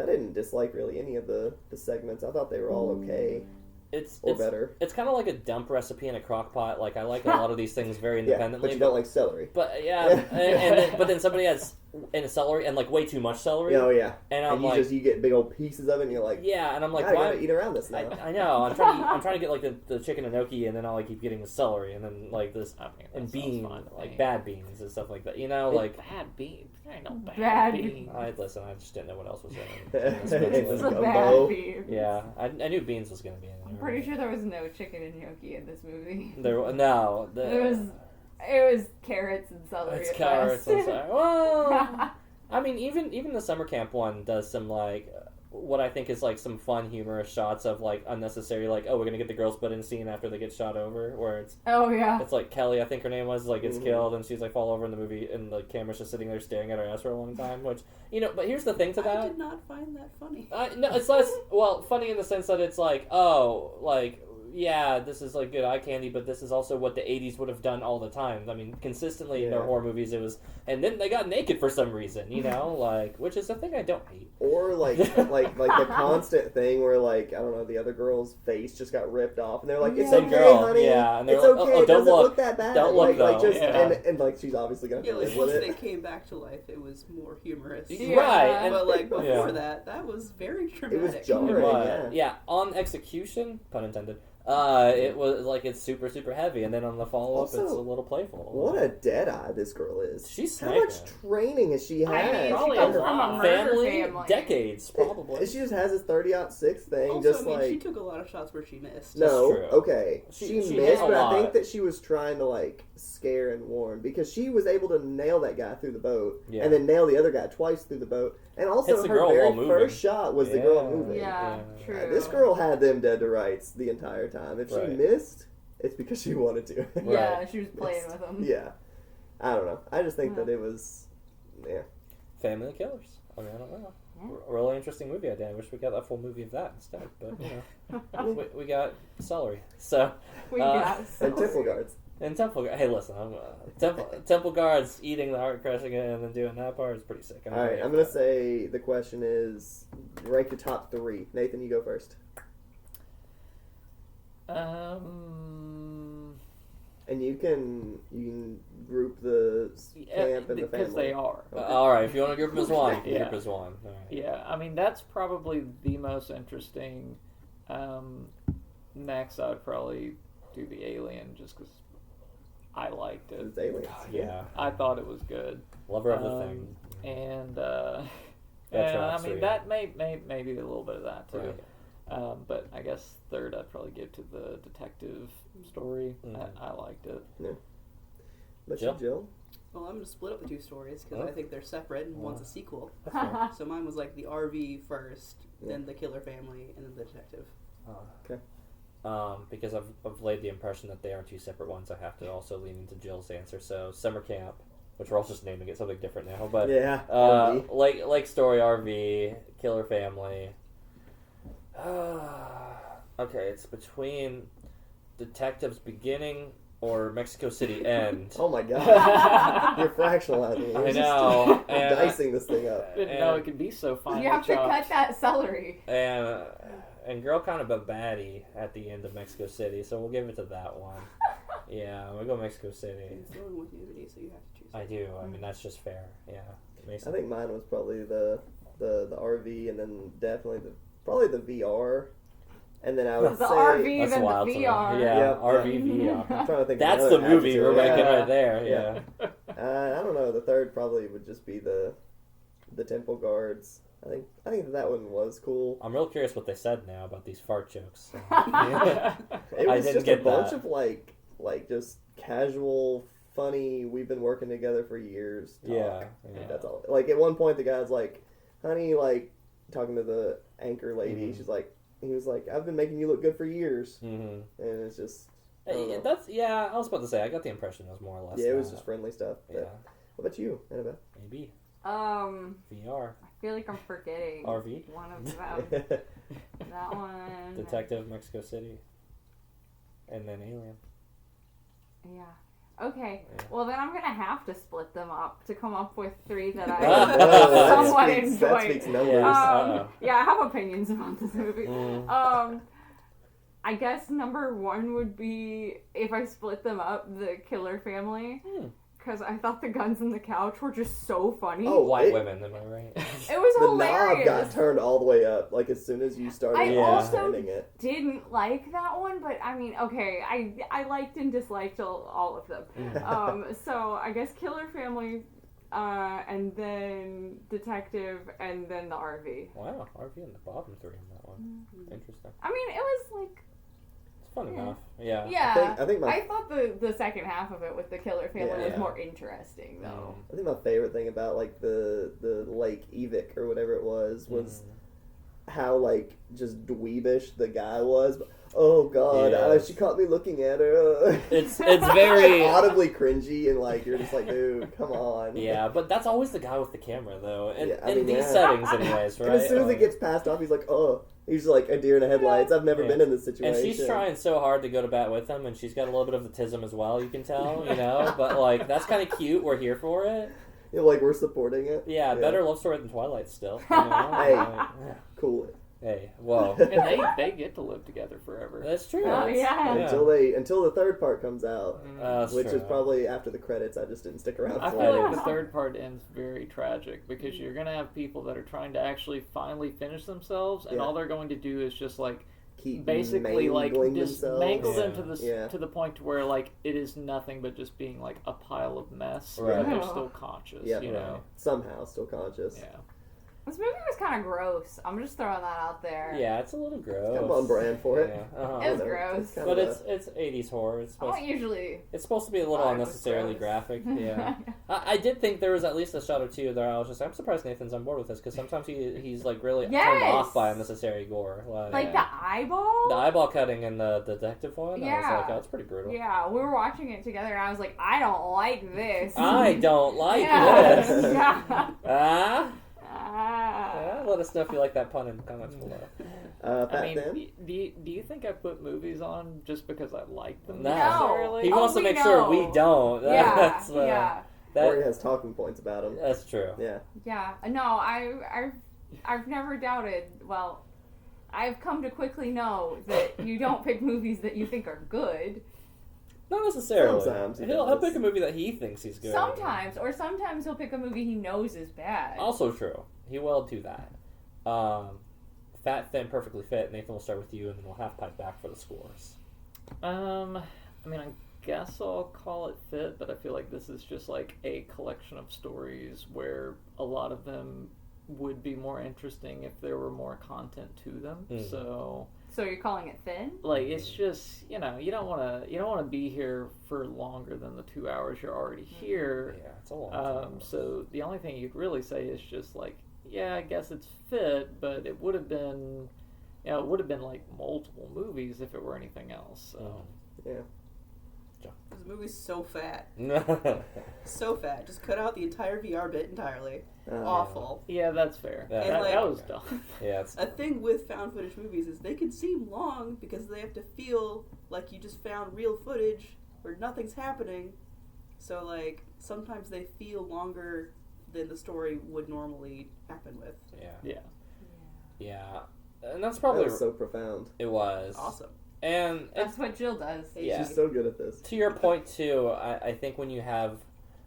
I didn't dislike really any of the segments. I thought they were all okay It's or better. It's kind of like a dump recipe in a crock pot. Like I like a lot of these things very Yeah, independently. but you don't like celery. But yeah, but then somebody has in a celery and like way too much celery. Oh yeah, And I'm and you like, you get big old pieces of it, and you're like, yeah, and I'm like, I why? gotta eat around this now. I know. I'm trying to get like the chicken enoki, and then I'll like keep getting the celery, and then like this I mean, that and sounds beans, fine to like me. bad beans and stuff like that. You know, like bad beans. There ain't no bad, Bad beans. I listen. I just didn't know what else was in it. It's It's a a gumbo. bad beef. Yeah, I knew beans was gonna be in there. I'm pretty sure there was no chicken and gnocchi in this movie. No, It was carrots and celery. It's at carrots. best. I'm sorry. Well, I mean, even the summer camp one does some like what I think is like some fun, humorous shots of like unnecessary, like, oh, we're gonna get the girls put in scene after they get shot over, where Oh yeah. it's like Kelly, I think her name was, like gets Mhm. killed and she's like fall over in the movie, and the camera's just sitting there staring at her ass for a long time. Which but here's the thing to I that. did not find that funny. No, it's less funny in the sense that it's like, oh, like, yeah, this is like good eye candy, but this is also what the 80s would have done all the time. I mean, consistently in their Yeah. horror movies, it was, and then they got naked for some reason, like, which is a thing I don't hate. Or like the constant thing where like I don't know, the other girl's face just got ripped off, and they're like, "It's Yeah. okay, Same girl, honey. yeah, and they're It's like, okay. oh, It don't doesn't look. look that bad. Don't look, like though. just Yeah. and like she's obviously gonna Yeah, have like to live once with they it. came back to life, it was more humorous. Yeah. Right, and But like before Yeah. that was very It dramatic. was jarring. But, yeah. on execution, pun intended, it was like it's super, super heavy, and then on the follow-up, Also, it's a little playful. What a dead eye this girl is. She's How much sniping. training has she I had? mean, she Probably comes a from a lot. murder family, family. decades, probably. She just has this 30-06 thing. Also, just I mean, like she took a lot of shots where she missed. no, true. okay, She she hit missed, a but I lot. think that she was trying to like scare and warn because she was able to nail that guy through the boat Yeah. and then nail the other guy twice through the boat, and also Hits the her girl very while moving. first shot was the girl moving. Yeah, true. This girl had them dead to rights the entire time. If Right. she missed, it's because she wanted to. Yeah, Right. she was playing with him. Yeah, I don't know. I just think that it was, yeah. Family of Killers. I mean, I don't know. Yeah. Really interesting movie idea. I wish we got a full movie of that instead. But we got celery. So We Uh, got And so temple guards. and Temple. Hey, listen, I'm Temple Guards eating the heart, crushing it, and then doing that part is pretty sick. All right, I'm gonna say the question is rank your top 3. Nathan, you go first. And you can group the camp and the family. because they are. All right, if you want to group them as one, you can Yeah. group as one. All right. Yeah, I mean that's probably the most interesting. Next, I'd probably do the Alien just because I liked it. It's aliens. Yeah, I thought it was good, lover of the thing. and That I tracks mean for you. that maybe a little bit of that too. Right. But I guess third, I'd probably give to the detective story. Mhm. I liked it. But Jill? Jill? Well, I'm going to split up the two stories because Oh. I think they're separate and one's a sequel. That's fair. So mine was like the RV first, Yeah. then the killer family, and then the detective. Okay. Because I've laid the impression that they are two separate ones, I have to also lean into Jill's answer. So summer camp, which we're also just naming it something different now, but Yeah. Lake Story RV, killer family. Okay, it's between Detectives Beginning or Mexico City End. Oh my god. You're fractionalizing. You're I just know, and dicing this thing up. Didn't know it could be so fine. You have to cut that celery. And girl kind of a baddie at the end of Mexico City, so we'll give it to that one. Yeah, we'll go Mexico City. It's the only one with nudity, so you have to choose. I do. I mean, that's just fair. Yeah. I think mine was probably the RV, and then definitely probably the VR, and then I would The say RV That's than the wild to me. VR. Yeah, Yep. RV I'm VR. trying to think. of That's the another movie adjective. we're making Yeah. right there. Yeah. I don't know. The third probably would just be the the temple guards. I think that one was cool. I'm real curious what they said now about these fart jokes. It I was didn't just a get bunch that. of like just casual, funny. We've been working together for years. Talk. Yeah. That's all. Like at one point, the guy's like, "Honey," like talking to the anchor lady. Mhm. She's like, he was like, "I've been making you look good for years," Mm-hmm. and it's just. I don't know. That's I was about to say I got the impression it was more or less. Yeah, it was that. just friendly stuff. Yeah, But what about you, Annabelle? maybe I VR, feel like I'm forgetting RV, one of them. That one. Detective Mexico City, and then Alien. Yeah. Okay. Yeah. Well, then I'm gonna have to split them up to come up with 3 that I Oh, somewhat that enjoyed. speaks numbers. Yes. Uh-oh. Yeah, I have opinions about this movie. Mm. I guess number 1 would be, if I split them up, the Killer Family. Because I thought the guns in the couch were just so funny. Oh, White women, am I right? It was The hilarious. knob got turned all the way up, like as soon as you started I also understanding it. didn't like that one, but I mean, okay, I liked and disliked all of them. So I guess Killer Family, and then Detective, and then the RV. Wow, RV in the bottom 3 on that one. Interesting. I mean, it was like, It's fun Yeah. enough. Yeah. yeah. I think my I thought the second half of it with the Killer Family Yeah. was more interesting, though. I think my favorite thing about like the Lake Evik or whatever it was how like just dweebish the guy was. Oh God, Yes. she caught me looking at her. It's very audibly cringy and like you're just like, dude, come on. yeah, but that's always the guy with the camera though, and Yeah, I in mean, these yeah. settings, anyways, right? And as soon as Like- it gets passed off, he's like, oh, he's like a deer in the headlights. I've never Yeah. been in this situation. And she's trying so hard to go to bat with him, and she's got a little bit of autism as well, you can tell, you know? But, like, that's kind of cute. We're here for it. You know, like we're supporting it. Yeah, better love story than Twilight still. You know? Hey. Like, Cool. hey, whoa. And they get to live together forever. That's true. Oh, That's- yeah. Until the third part comes out, That's which true. is probably after the credits. I just didn't stick around I for feel it. like the third part ends very tragic because you're gonna have people that are trying to actually finally finish themselves, and Yeah. all they're going to do is just like Keep basically like mangling just themselves. mangle them Yeah. to the Yeah. to the point to where like it is nothing but just being like a pile of mess, Right. but they're Yeah. still conscious. Yep. You know. Somehow still conscious. Yeah. This movie was kind of gross. I'm just throwing that out there. Yeah, it's a little gross. Kind of on brand for it. Yeah. Uh-huh. It was You know, gross. kind But of it's 80s horror. It's I supposed, don't usually. it's supposed to be a little It was unnecessarily gross. graphic. Yeah. I did think there was at least a shot or two there. I was just, I'm surprised Nathan's on board with this because sometimes he's like really turned Yes! off by unnecessary gore. Like the eyeball? the eyeball cutting in the detective one. I was Yeah. like, oh, that's pretty brutal. Yeah, we were watching it together and I was like, I don't like this. I don't like yeah. this. Yeah. Ah? Ah. Let us know if you like that pun in the comments below. Pat I mean, Dan? do you think I put movies on just because I like them No. necessarily? He Oh, wants to we make sure we know. don't. Yeah, That's, yeah, Or he that, has talking points about him. that's true. Yeah. yeah. No, I've never doubted. Well, I've come to quickly know that you don't pick movies that you think are good. Not necessarily. Sometimes he He'll does. pick a movie that he thinks he's good. Sometimes he'll pick a movie he knows is bad. Also true. He will do that. Fat, Thin, Perfectly Fit. Nathan, we'll start with you, and then we'll half pipe back for the scores. I mean, I guess I'll call it fit, but I feel like this is just like a collection of stories where a lot of them would be more interesting if there were more content to them. Mm. So, So you're calling it thin? like, it's just you don't want to be here for longer than the 2 hours you're already here. Yeah, it's a long time. So the only thing you'd really say is just like, yeah, I guess it's fit, but it would have been, it would have been like multiple movies if it were anything else. So. Yeah. This movie's so fat. Mm. So fat. Just cut out the entire VR bit entirely. Uh, Awful. Yeah, that's fair. Yeah. And, like- That was dumb. Yeah, it's A thing with found footage movies is they can seem long because they have to feel like you just found real footage where nothing's happening. So, like, sometimes they feel longer than the story would normally happen with. Yeah. yeah, and that's That probably was so profound. it was Awesome. And That's what Jill does. Yeah. She's so good at this. to your point too, I think when you have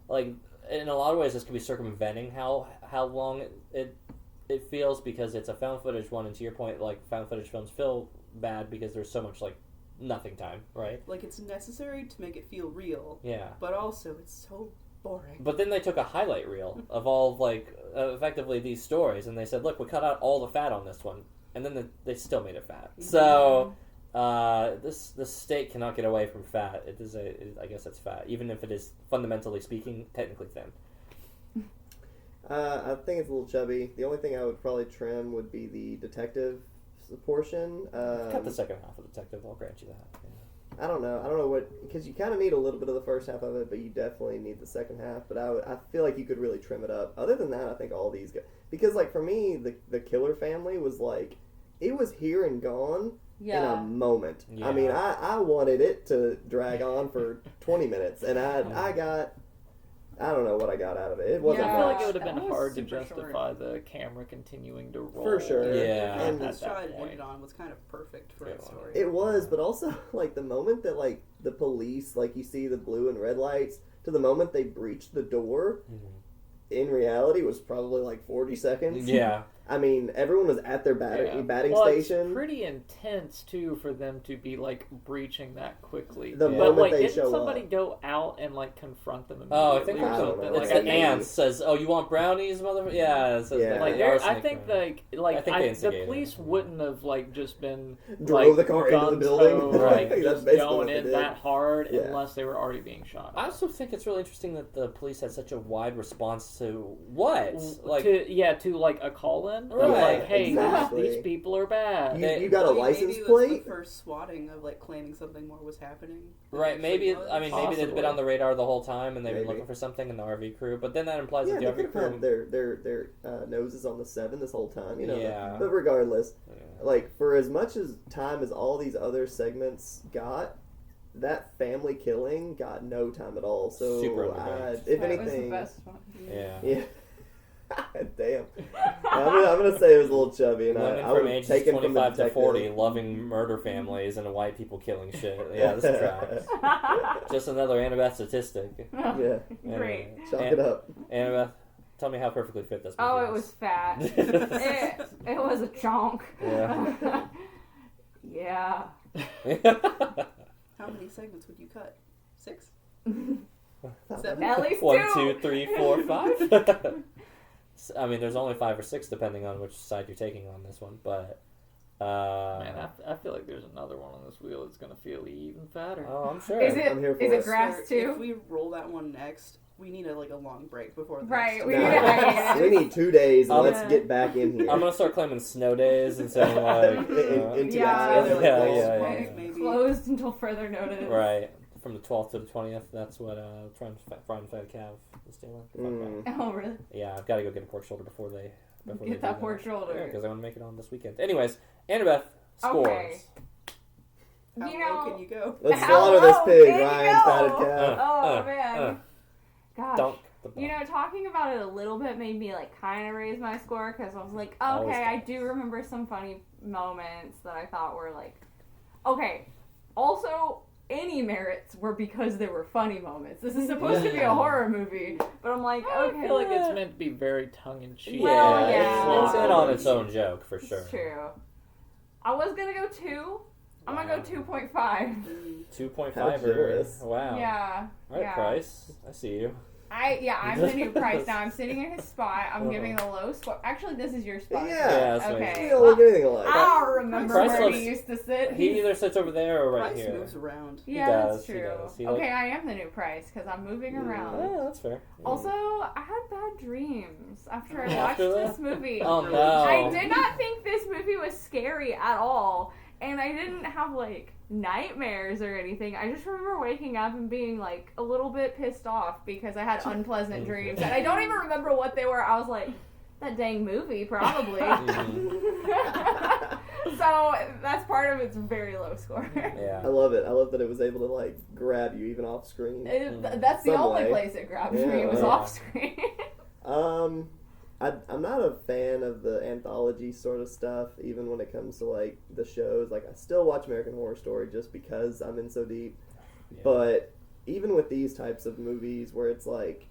like in a lot of ways this could be circumventing how long it feels because it's a found footage one, and to your point, like found footage films feel bad because there's so much like nothing time, right? Like, it's necessary to make it feel real, Yeah. but also it's so boring. But then they took a highlight reel of all effectively these stories, and they said, "Look, we cut out all the fat on this one," and then they still made it fat. So this state cannot get away from fat. I guess it's fat, even if it is fundamentally speaking technically thin. I think it's a little chubby. The only thing I would probably trim would be the detective portion. Cut the second half of Detective. I'll grant you that. Yeah. I don't know what, because you kind of need a little bit of the first half of it, but you definitely need the second half. But I feel like you could really trim it up. Other than that, I think all these go, because like for me, the Killer Family was like, it was here and gone in a moment. Yeah. I mean, I wanted it to drag on for 20 minutes, and I don't know what I got out of it. It wasn't. I feel like much. it would have been That was hard to super justify the camera continuing to roll. For sure. Yeah. And The at shot that it point. ended on was kind of perfect for its story. It was, but also like the moment that like the police, like you see the blue and red lights, to the moment they breached the door, in reality was probably like 40 seconds. Yeah. I mean, everyone was at their batting Well, station. It's pretty intense too for them to be like breaching that quickly. The But moment like, they didn't show somebody up. go out and like confront them immediately? Oh, I think or I don't something? know. it's Like, the I think- ant says, "Oh, you want brownies, motherfucker?" Yeah, it says Yeah. that. Like The there, I arsenic think brownie. like I think they the instigated police it. wouldn't have like just been Drove like, the car into the gung-ho, building. Right. like, That's just basically going what they in did. that hard Yeah. unless they were already being shot. I also think it's really interesting that the police had such a wide response to what, like, to like a call in, Right, like, hey, exactly. these people are bad. You got a Maybe license it was plate? the first swatting of like claiming something more was happening. than right? it Maybe actually was. I mean maybe they'd been Possibly. on the radar the whole time and they've been Maybe. looking for something in the RV crew, but then that implies Yeah, that they the could RV have had crew, their noses on the 7 this whole time, you know. Yeah. But regardless, Yeah. like for as much as time as all these other segments got, that family killing got no time at all. So Super underrated. if That was the anything, best one. yeah. yeah. Damn. I'm gonna say it was a little chubby, and Women I from would ages take it from the 25 to detective. 40 loving murder families and white people killing shit. Yeah, this tracks. Just another Annabeth statistic. Yeah, Great. chalk it up. Annabeth, tell me how perfectly fit this movie Oh, is. it was fat. it was a chunk. Yeah. Yeah. How many segments would you cut? 6? Not 7? bad. At least 1, two. 2, 3, 4, 5. I mean, there's only 5 or 6 depending on which side you're taking on this one, but Man, I feel like there's another one on this wheel that's gonna feel even fatter. oh, I'm sure. Is it? I'm here for Is it. it grass If too? we roll that one next, we need a long break before the Right, next we one. need a hiatus. We need 2 days, and I'm- let's get back in here. I'm gonna start claiming snow days and saying like, Into Yeah. that. Yeah, Like, yeah, month, yeah. maybe. Closed until further notice. right from the 12th to the 20th. That's what Frying Fed Cav is doing. Mm. Oh, really? Yeah, I've got to go get a pork shoulder before they Get that pork shoulder. because I want to make it on this weekend. Anyways, Annabeth scores. Okay. How You low know, can you go? Let's Hello, slaughter this pig, there you Ryan's go. fatted calf. Oh, Uh, man. Gosh. Dunk the ball. You know, talking about it a little bit made me like kind of raise my score because I was like, Always okay, I does. do remember some funny moments that I thought were like, okay. Also, any merits were because they were funny moments. This is supposed to be a horror movie, but I'm like, I okay, feel like it's meant to be very tongue in cheek. Well, yeah, yeah. it's in on its own joke for sure. It's true. I was gonna go 2. I'm Wow. gonna go 2.5. 2.5 How generous. Wow. Yeah. All right, yeah. Price. I see you. I'm the new Price now. I'm sitting in his spot. I'm giving the low score. Actually, this is your spot. Yeah. Yeah, that's Okay. We don't look anything alike. I don't remember Price where looks- he used to sit. He either sits over there or right Price here. moves around. Yeah, does, that's he true. does. He Okay, like- I am the new Price because I'm moving around. Yeah, that's fair. Also, I had bad dreams after I watched After this that? movie. Oh no. I did not think this movie was scary at all. And I didn't have, like, nightmares or anything. I just remember waking up and being, like, a little bit pissed off because I had unpleasant dreams. And I don't even remember what they were. I was like, that dang movie, probably. So, that's part of its very low score. Yeah. I love it. I love that it was able to like grab you even off screen. That's the Some only way. place it grabbed Yeah, me. It was yeah. off screen. I'm not a fan of the anthology sort of stuff, even when it comes to like the shows. Like I still watch American Horror Story just because I'm in so deep. Yeah. But even with these types of movies where it's like,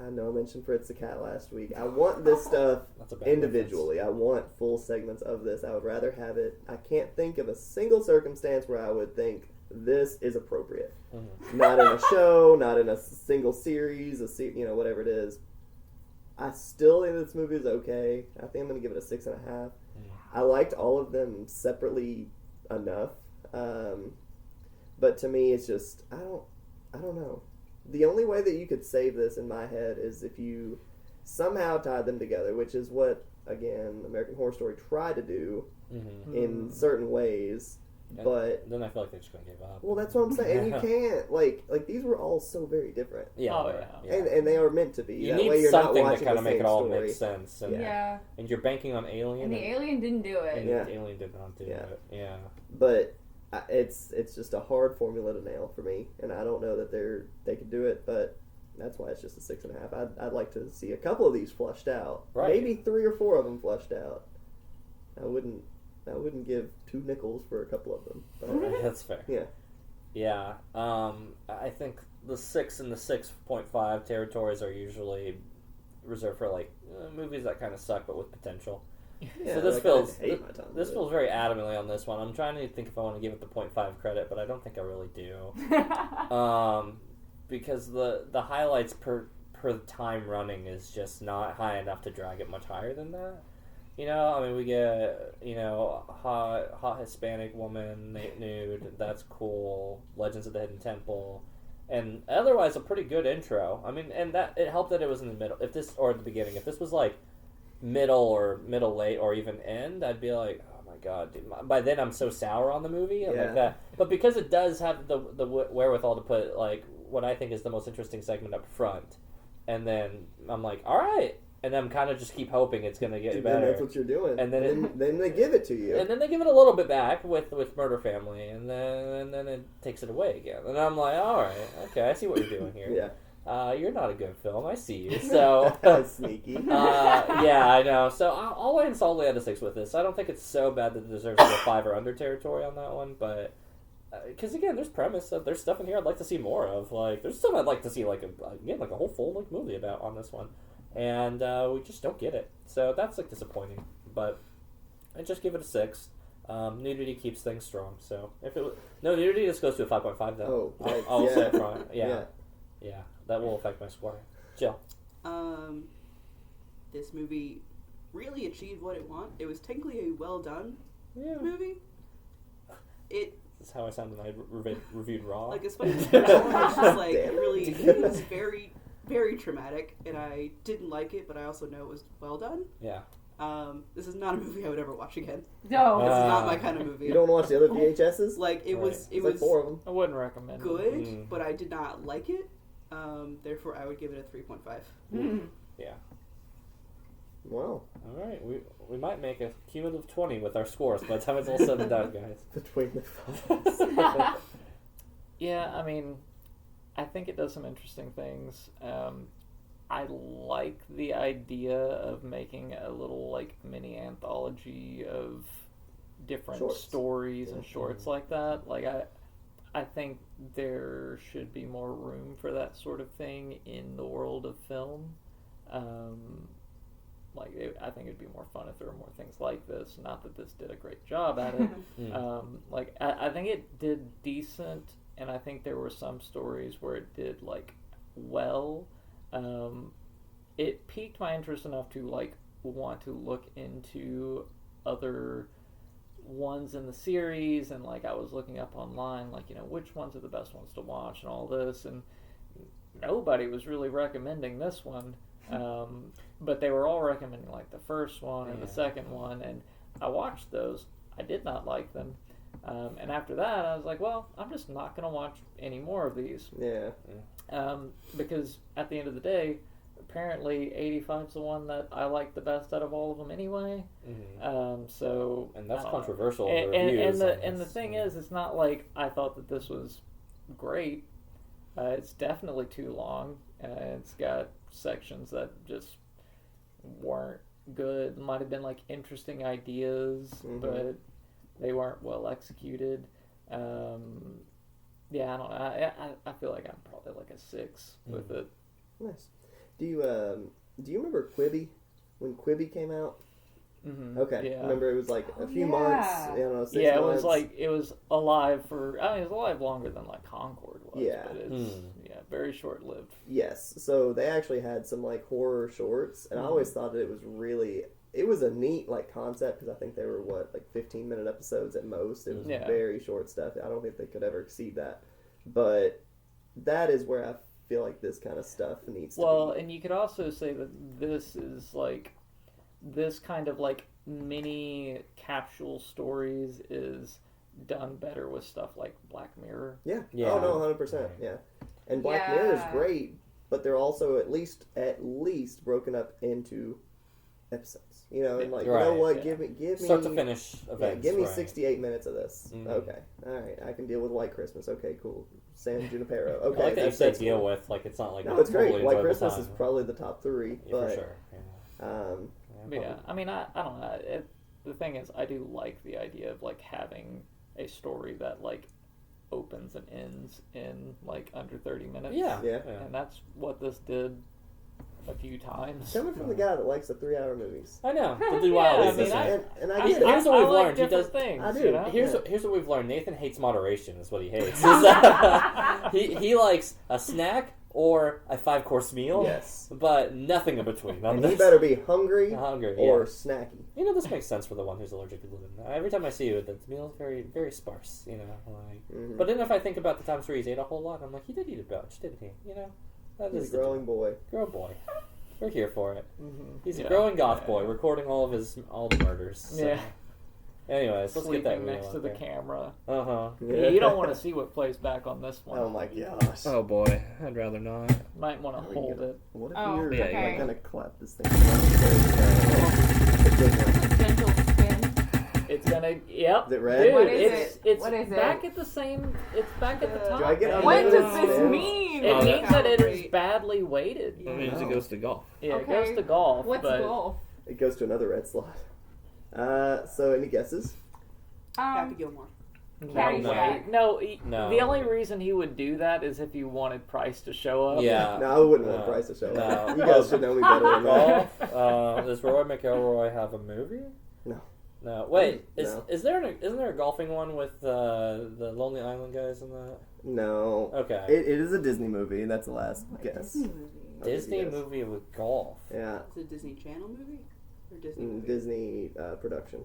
I know I mentioned Fritz the Cat last week. I want this stuff That's a bad individually. I want full segments of this. I would rather have it. I can't think of a single circumstance where I would think this is appropriate. Mm-hmm. Not in a show, not in a single series, whatever it is. I still think this movie is okay. I think I'm going to give it a 6.5. I liked all of them separately enough. But to me, it's just, I don't know. The only way that you could save this in my head is if you somehow tied them together, which is what, again, American Horror Story tried to do in certain ways. But then I feel like they're just gonna give up. Well, that's what I'm saying. And you can't like these were all so very different. Yeah, And they are meant to be. You that need way you're something not to watching kind the of make same it all story. make sense. And, Yeah. And you're banking on Alien. And the alien didn't do it. And Yeah. the Alien did not do it. Yeah. But it's just a hard formula to nail for me, and I don't know that they could do it, but that's why it's just a 6.5. I'd like to see a couple of these flushed out. Right. Maybe 3 or 4 of them flushed out. I wouldn't give 2 nickels for a couple of them. But, That's fair. yeah. Yeah. I think the 6 and the 6.5 territories are usually reserved for like movies that kind of suck but with potential. Yeah, So this like, feels I hate my time this with feels very adamantly on this one. I'm trying to think if I want to give it the 0.5 credit, but I don't think I really do. Because the highlights per time running is just not high enough to drag it much higher than that. You know, I mean, we get, hot Hispanic woman, nude, that's cool, Legends of the Hidden Temple, and otherwise a pretty good intro. I mean, and that it helped that it was in the middle, or at the beginning. If this was like middle late, or even end, I'd be like, oh my god, dude. By then I'm so sour on the movie, like that. But because it does have the wherewithal to put, like, what I think is the most interesting segment up front, and then I'm like, alright, and then kind of just keep hoping it's going to get better. And that's what you're doing. And then then they give it to you. And then they give it a little bit back with Murder Family, and then it takes it away again. And I'm like, all right, okay, I see what you're doing here. Yeah. You're not a good film. I see you. So sneaky. Yeah, I know. So I'll land solidly at a 6 with this. I don't think it's so bad that it deserves to go 5 or under territory on that one, but because again, there's premise. There's stuff in here I'd like to see more of. Like, there's stuff I'd like to see, like a whole full length movie about on this one. And we just don't get it. So that's like disappointing. But I just give it a 6. Nudity keeps things strong. So if it was, no nudity, this goes to a 5.5 though. I'll say it front. Yeah. That will affect my score. Jill. This movie really achieved what it wanted. It was technically a well done movie. This is how I sounded when I reviewed Raw. Like, especially the first one, it's just like it was very, very traumatic, and I didn't like it, but I also know it was well done. Yeah. This is not a movie I would ever watch again. No, This is not my kind of movie. You don't want to watch the other VHSs? Like, it was like 4 of them. I wouldn't recommend good, it. but I did not like it. Therefore, I would give it a 3.5. Yeah. Wow. All right, we might make a cumulative 20 with our scores by the time it's all said and done, guys. Between the fives. Yeah, I mean, I think it does some interesting things. I like the idea of making a little, like, mini anthology of different stories and shorts like that. Like, I think there should be more room for that sort of thing in the world of film. I think it'd be more fun if there were more things like this. Not that this did a great job at it. I think it did decent, and I think there were some stories where it did, like, well. It piqued my interest enough to, like, want to look into other ones in the series, and, like, I was looking up online, like, which ones are the best ones to watch and all this, and nobody was really recommending this one. But they were all recommending, like, the first one or the second one, and I watched those. I did not like them. And after that, I was like, well, I'm just not going to watch any more of these. Yeah. Because at the end of the day, apparently 85's the one that I like the best out of all of them anyway. So and that's controversial. And the thing is, it's not like I thought that this was great. It's definitely too long. It's got sections that just weren't good. Might have been, like, interesting ideas, but they weren't well executed. I don't know. I feel like I'm probably like a 6 with it. Nice. Do you remember Quibi? When Quibi came out? Mm-hmm. Okay, Yeah. remember it was like a few yeah. months. I don't know, 6 Yeah, it months. was like it was alive for. I mean, it was alive longer than like Concord was. Yeah. But it's very short lived. Yes, so they actually had some like horror shorts, and I always thought that it was really. It was a neat like concept because I think they were like 15-minute episodes at most. It was very short stuff. I don't think they could ever exceed that, but that is where I feel like this kind of stuff needs to be. Well, and you could also say that this is like this kind of like mini capsule stories is done better with stuff like Black Mirror. Yeah. Yeah. Oh no, 100%. Yeah. And Black Mirror is great, but they're also at least broken up into episodes. You know, and like you know what, give me start to finish events. Yeah, give me 68 minutes of this. Mm-hmm. Okay, all right, I can deal with White Christmas. Okay, cool. San Junipero. Okay, I like that you that's said deal cool. with. Like it's not like No, it's great. totally White enjoyable Christmas time. is probably the top 3, Yeah, but for sure. Yeah. But yeah, I mean, I don't know. The thing is, I do like the idea of like having a story that like opens and ends in like under 30 minutes. Yeah. And that's what this did a few times. coming from the guy that likes the 3-hour movies. I know. The Yeah, Wild I is mean, this I- thing. And I I, get it. Here's what I we've like learned. He different does- things. I do. You know? Here's what we've learned. Nathan hates moderation. Is what he hates. Is that he likes a snack or a 5-course meal. Yes. But nothing in between. And he better be hungry Hungry, or yeah. snacky. You know, this makes sense for the one who's allergic to gluten. Every time I see you, the meal's very, very sparse. You know, like. But then if I think about the times where he's ate a whole lot, I'm like, he did eat a bunch, didn't he? You know, that He's is a growing boy. Grow boy. We're here for it. Mm-hmm. He's a growing goth boy, recording all the murders. So. Yeah. Anyways, let's Sleeping get that next to the there. camera. Uh-huh. Yeah, you don't want to see what plays back on this one. Oh my gosh. Oh boy, I'd rather not. Might want to There we hold go. it. What if Oh, you're okay. like gonna clap this thing? Gentle spin. It's gonna. Yep. Is it red? Dude, What is it's, it? It's What is it? back at the same. It's back at the top. Do I get man. What unlimited does this spins? mean? It means that it is Calibrate. badly weighted. That means it goes to golf. Yeah, Okay. it goes to golf. What's but golf? It goes to another red slot. So any guesses? Happy Gilmore. Caddyshack. No, No. the only reason he would do that is if you wanted Price to show up. Yeah. No, I wouldn't want No. Bryce to show No. up. You guys should know me better than that. Golf? Does Roy McIlroy have a movie? No. No. Wait, No. isn't there a golfing one with the Lonely Island guys in that? No. Okay. It is a Disney movie. That's the last guess. Disney movie. Disney Yes. movie with golf. Yeah. Is it a Disney Channel movie? Or Disney movie? Disney production.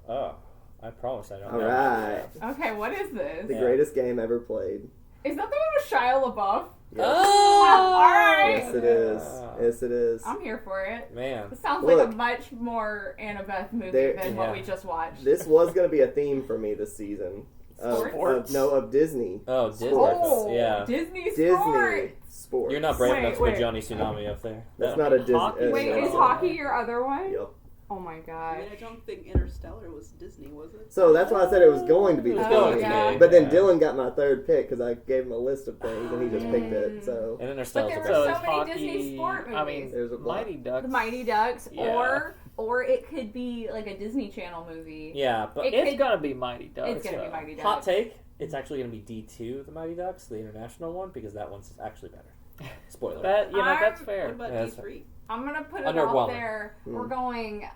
Oh, I promise I don't All know. right. Okay, what is this? The Yeah. greatest game ever played. Is that the one with Shia LaBeouf? Yes. Oh! Alright. Yes, it is. Yes, it is. I'm here for it. Man. This sounds like Look. a much more Annabeth movie There- than Yeah. what we just watched. This was going to be a theme for me this season. Sports? Of Disney. Oh, Disney. Oh, Yeah. Disney Disney Sport. sports. You're not brave Wait, enough to put wait. Johnny Tsunami up there. That's No. not a Disney. Hockey. Wait, no. is hockey your other one? Yep. Oh my I god. mean, I don't think Interstellar was Disney, was it? So that's why I said it was going to be It was Disney. going to yeah. be, But then yeah. Dylan got my third pick because I gave him a list of things and he just picked it. So And Interstellar's But a there were better. so many Disney sport I mean, movies. There's a lot. Mighty Ducks. The Mighty Ducks, Yeah. or it could be like a Disney Channel movie. Yeah, but It It's could- gonna be Mighty Ducks. It's gonna be so. Mighty Ducks. hot take, it's actually going to be D2, the Mighty Ducks, the international one, because that one's actually better. Spoiler. That that's I'm- fair. What about Yeah, that's D3? I'm gonna put it out Underwhelming. there. Hmm. We're going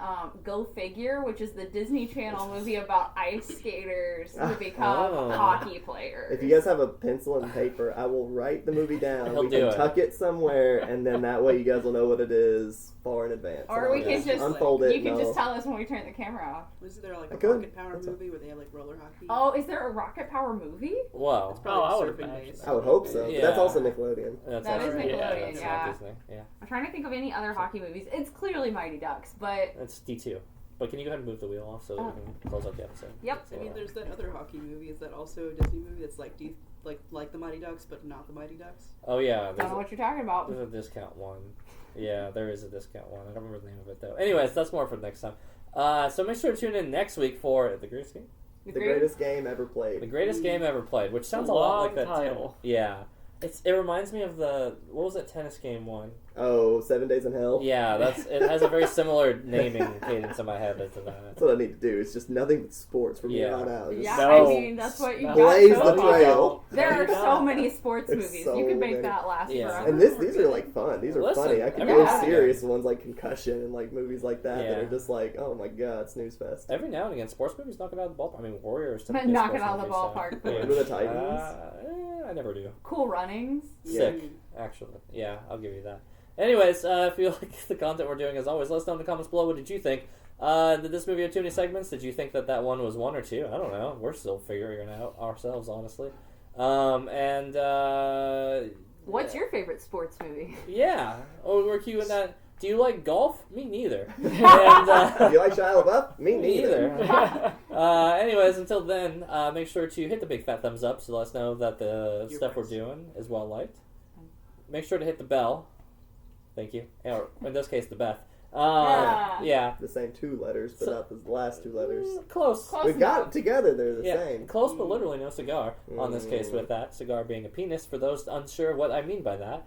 Go Figure, which is the Disney Channel movie about ice skaters who become Oh. hockey players. if you guys have a pencil and paper, I will write the movie down. He'll We do can it. tuck it somewhere, and then that way you guys will know what it is far in advance. Or And we I'll can just unfold it. you can and just I'll- tell us when we turn the camera off. Wasn't there like I a could. Rocket Power That's a- movie where they have like roller hockey? Oh, is there a Rocket Power movie? Whoa. It's probably Oh, I would surfing imagine. based. I would hope so. But Yeah. that's also Nickelodeon. That's That is actually- Nickelodeon, that's yeah. not Disney. Yeah. I'm trying to think of any other hockey movies. It's clearly Mighty Ducks, but That's D2. But can you go ahead and move the wheel off so that we can close out the episode? Yep. I mean, there's that other hockey movie. Is that also a Disney movie that's like like the Mighty Ducks, but not the Mighty Ducks? Oh, yeah. I don't There's know what you're talking about. a discount one. Yeah, there is a discount one. I don't remember the name of it, though. Anyways, that's more for next time. So make sure to tune in next week for The Greatest Game. The greatest game ever The played. greatest game ever played, which sounds a Long lot like that title. Yeah. It reminds me of what was that tennis game one? Oh, 7 Days in Hell? Yeah, it has a very similar naming cadence in my head as to that. That's what I need to do. It's just nothing but sports from here Yeah. on out. Just Yeah, No. I mean, that's what you Blaze got so the far. trail. There No, are you so don't. many sports There's movies. so You could make many. that last Yeah. forever. And these are like fun. These are Listen, funny. I can every go now and serious ones like Concussion and like movies like that Yeah. that are just like, oh my god, snooze fest. Every now and again, sports movies knock it out of the ballpark. I mean, Warriors typically Knock sports it out of the movies, so- ballpark, Yeah. Remember the Titans? I never do. Cool Runnings. Sick, actually. Yeah, I'll give you that. Anyways, if you like the content we're doing, as always, let us know in the comments below. What did you think? Did this movie have too many segments? Did you think that one was 1 or 2? I don't know. We're still figuring it out ourselves, honestly. What's your favorite sports movie? Yeah. Oh, we're queuing that. Do you like golf? Me neither. And, Do you like Shia LaBeouf? Me neither. anyways, until then, make sure to hit the big fat thumbs up to let us know that the stuff we're doing is well liked. Make sure to hit the bell. Thank you. Or in this case, the Beth. Yeah. The same 2 letters, but not the last 2 letters. Close. We've got it together. They're the Yeah, same. close, but literally no cigar on this case with that. Cigar being a penis, for those unsure what I mean by that.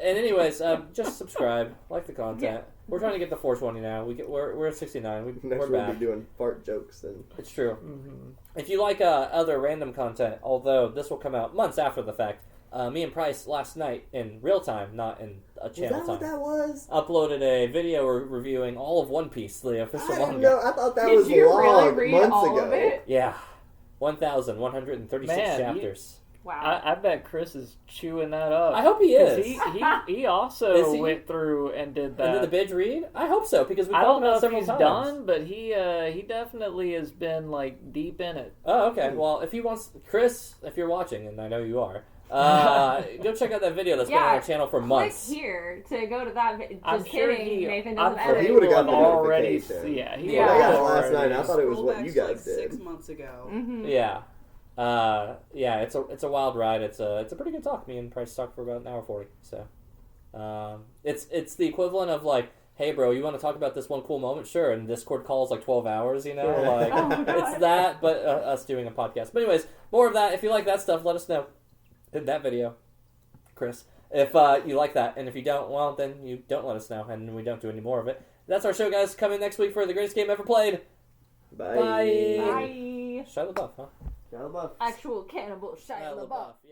And anyways, just subscribe, like the content. We're trying to get to 420 now. We're at 69. Next We're we'll back. be doing fart jokes and It's true. Mm-hmm. If you like other random content, although this will come out months after the fact, me and Price last night in real time, not in a channel is that time, what that was? uploaded a video reviewing all of One Piece, the official I didn't manga. know. I thought that Did was you really long read months all ago. of it? Yeah, 1,136 Man, chapters. Wow. I bet Chris is chewing that up. I hope he 'Cause is. He also Is he? went through and did that. And did the binge read? I hope so, because we've I talked don't about know it if several he's times. done, but he definitely has been like deep in it. Oh, okay. Well, if he wants, Chris, if you're watching, and I know you are, go check out that video that's been on our channel for months. Click here to go to that. I'm Just sure kidding. Nathan I'm doesn't sure edit. He would've got the already. notification. Yeah, he Yeah. I got it would've last night. already- I thought it was Scroll what back you to, guys like did. 6 months ago. Mm-hmm. Yeah. It's a wild ride. It's a pretty good talk. Me and Price talked for about an hour 40. So, it's the equivalent of like, hey bro, you want to talk about this one cool moment? Sure. And Discord calls like 12 hours. You know, like Oh my God. it's that, but us doing a podcast. But anyways, more of that. If you like that stuff, let us know in that video, Chris. If you like that, and if you don't, well, then you don't let us know, and we don't do any more of it. That's our show, guys. Come in next week for the greatest game ever played. Bye. Bye. Bye. Shia LaBeouf, huh? Shia LaBeouf. Actual cannibal Shia LaBeouf. Yeah.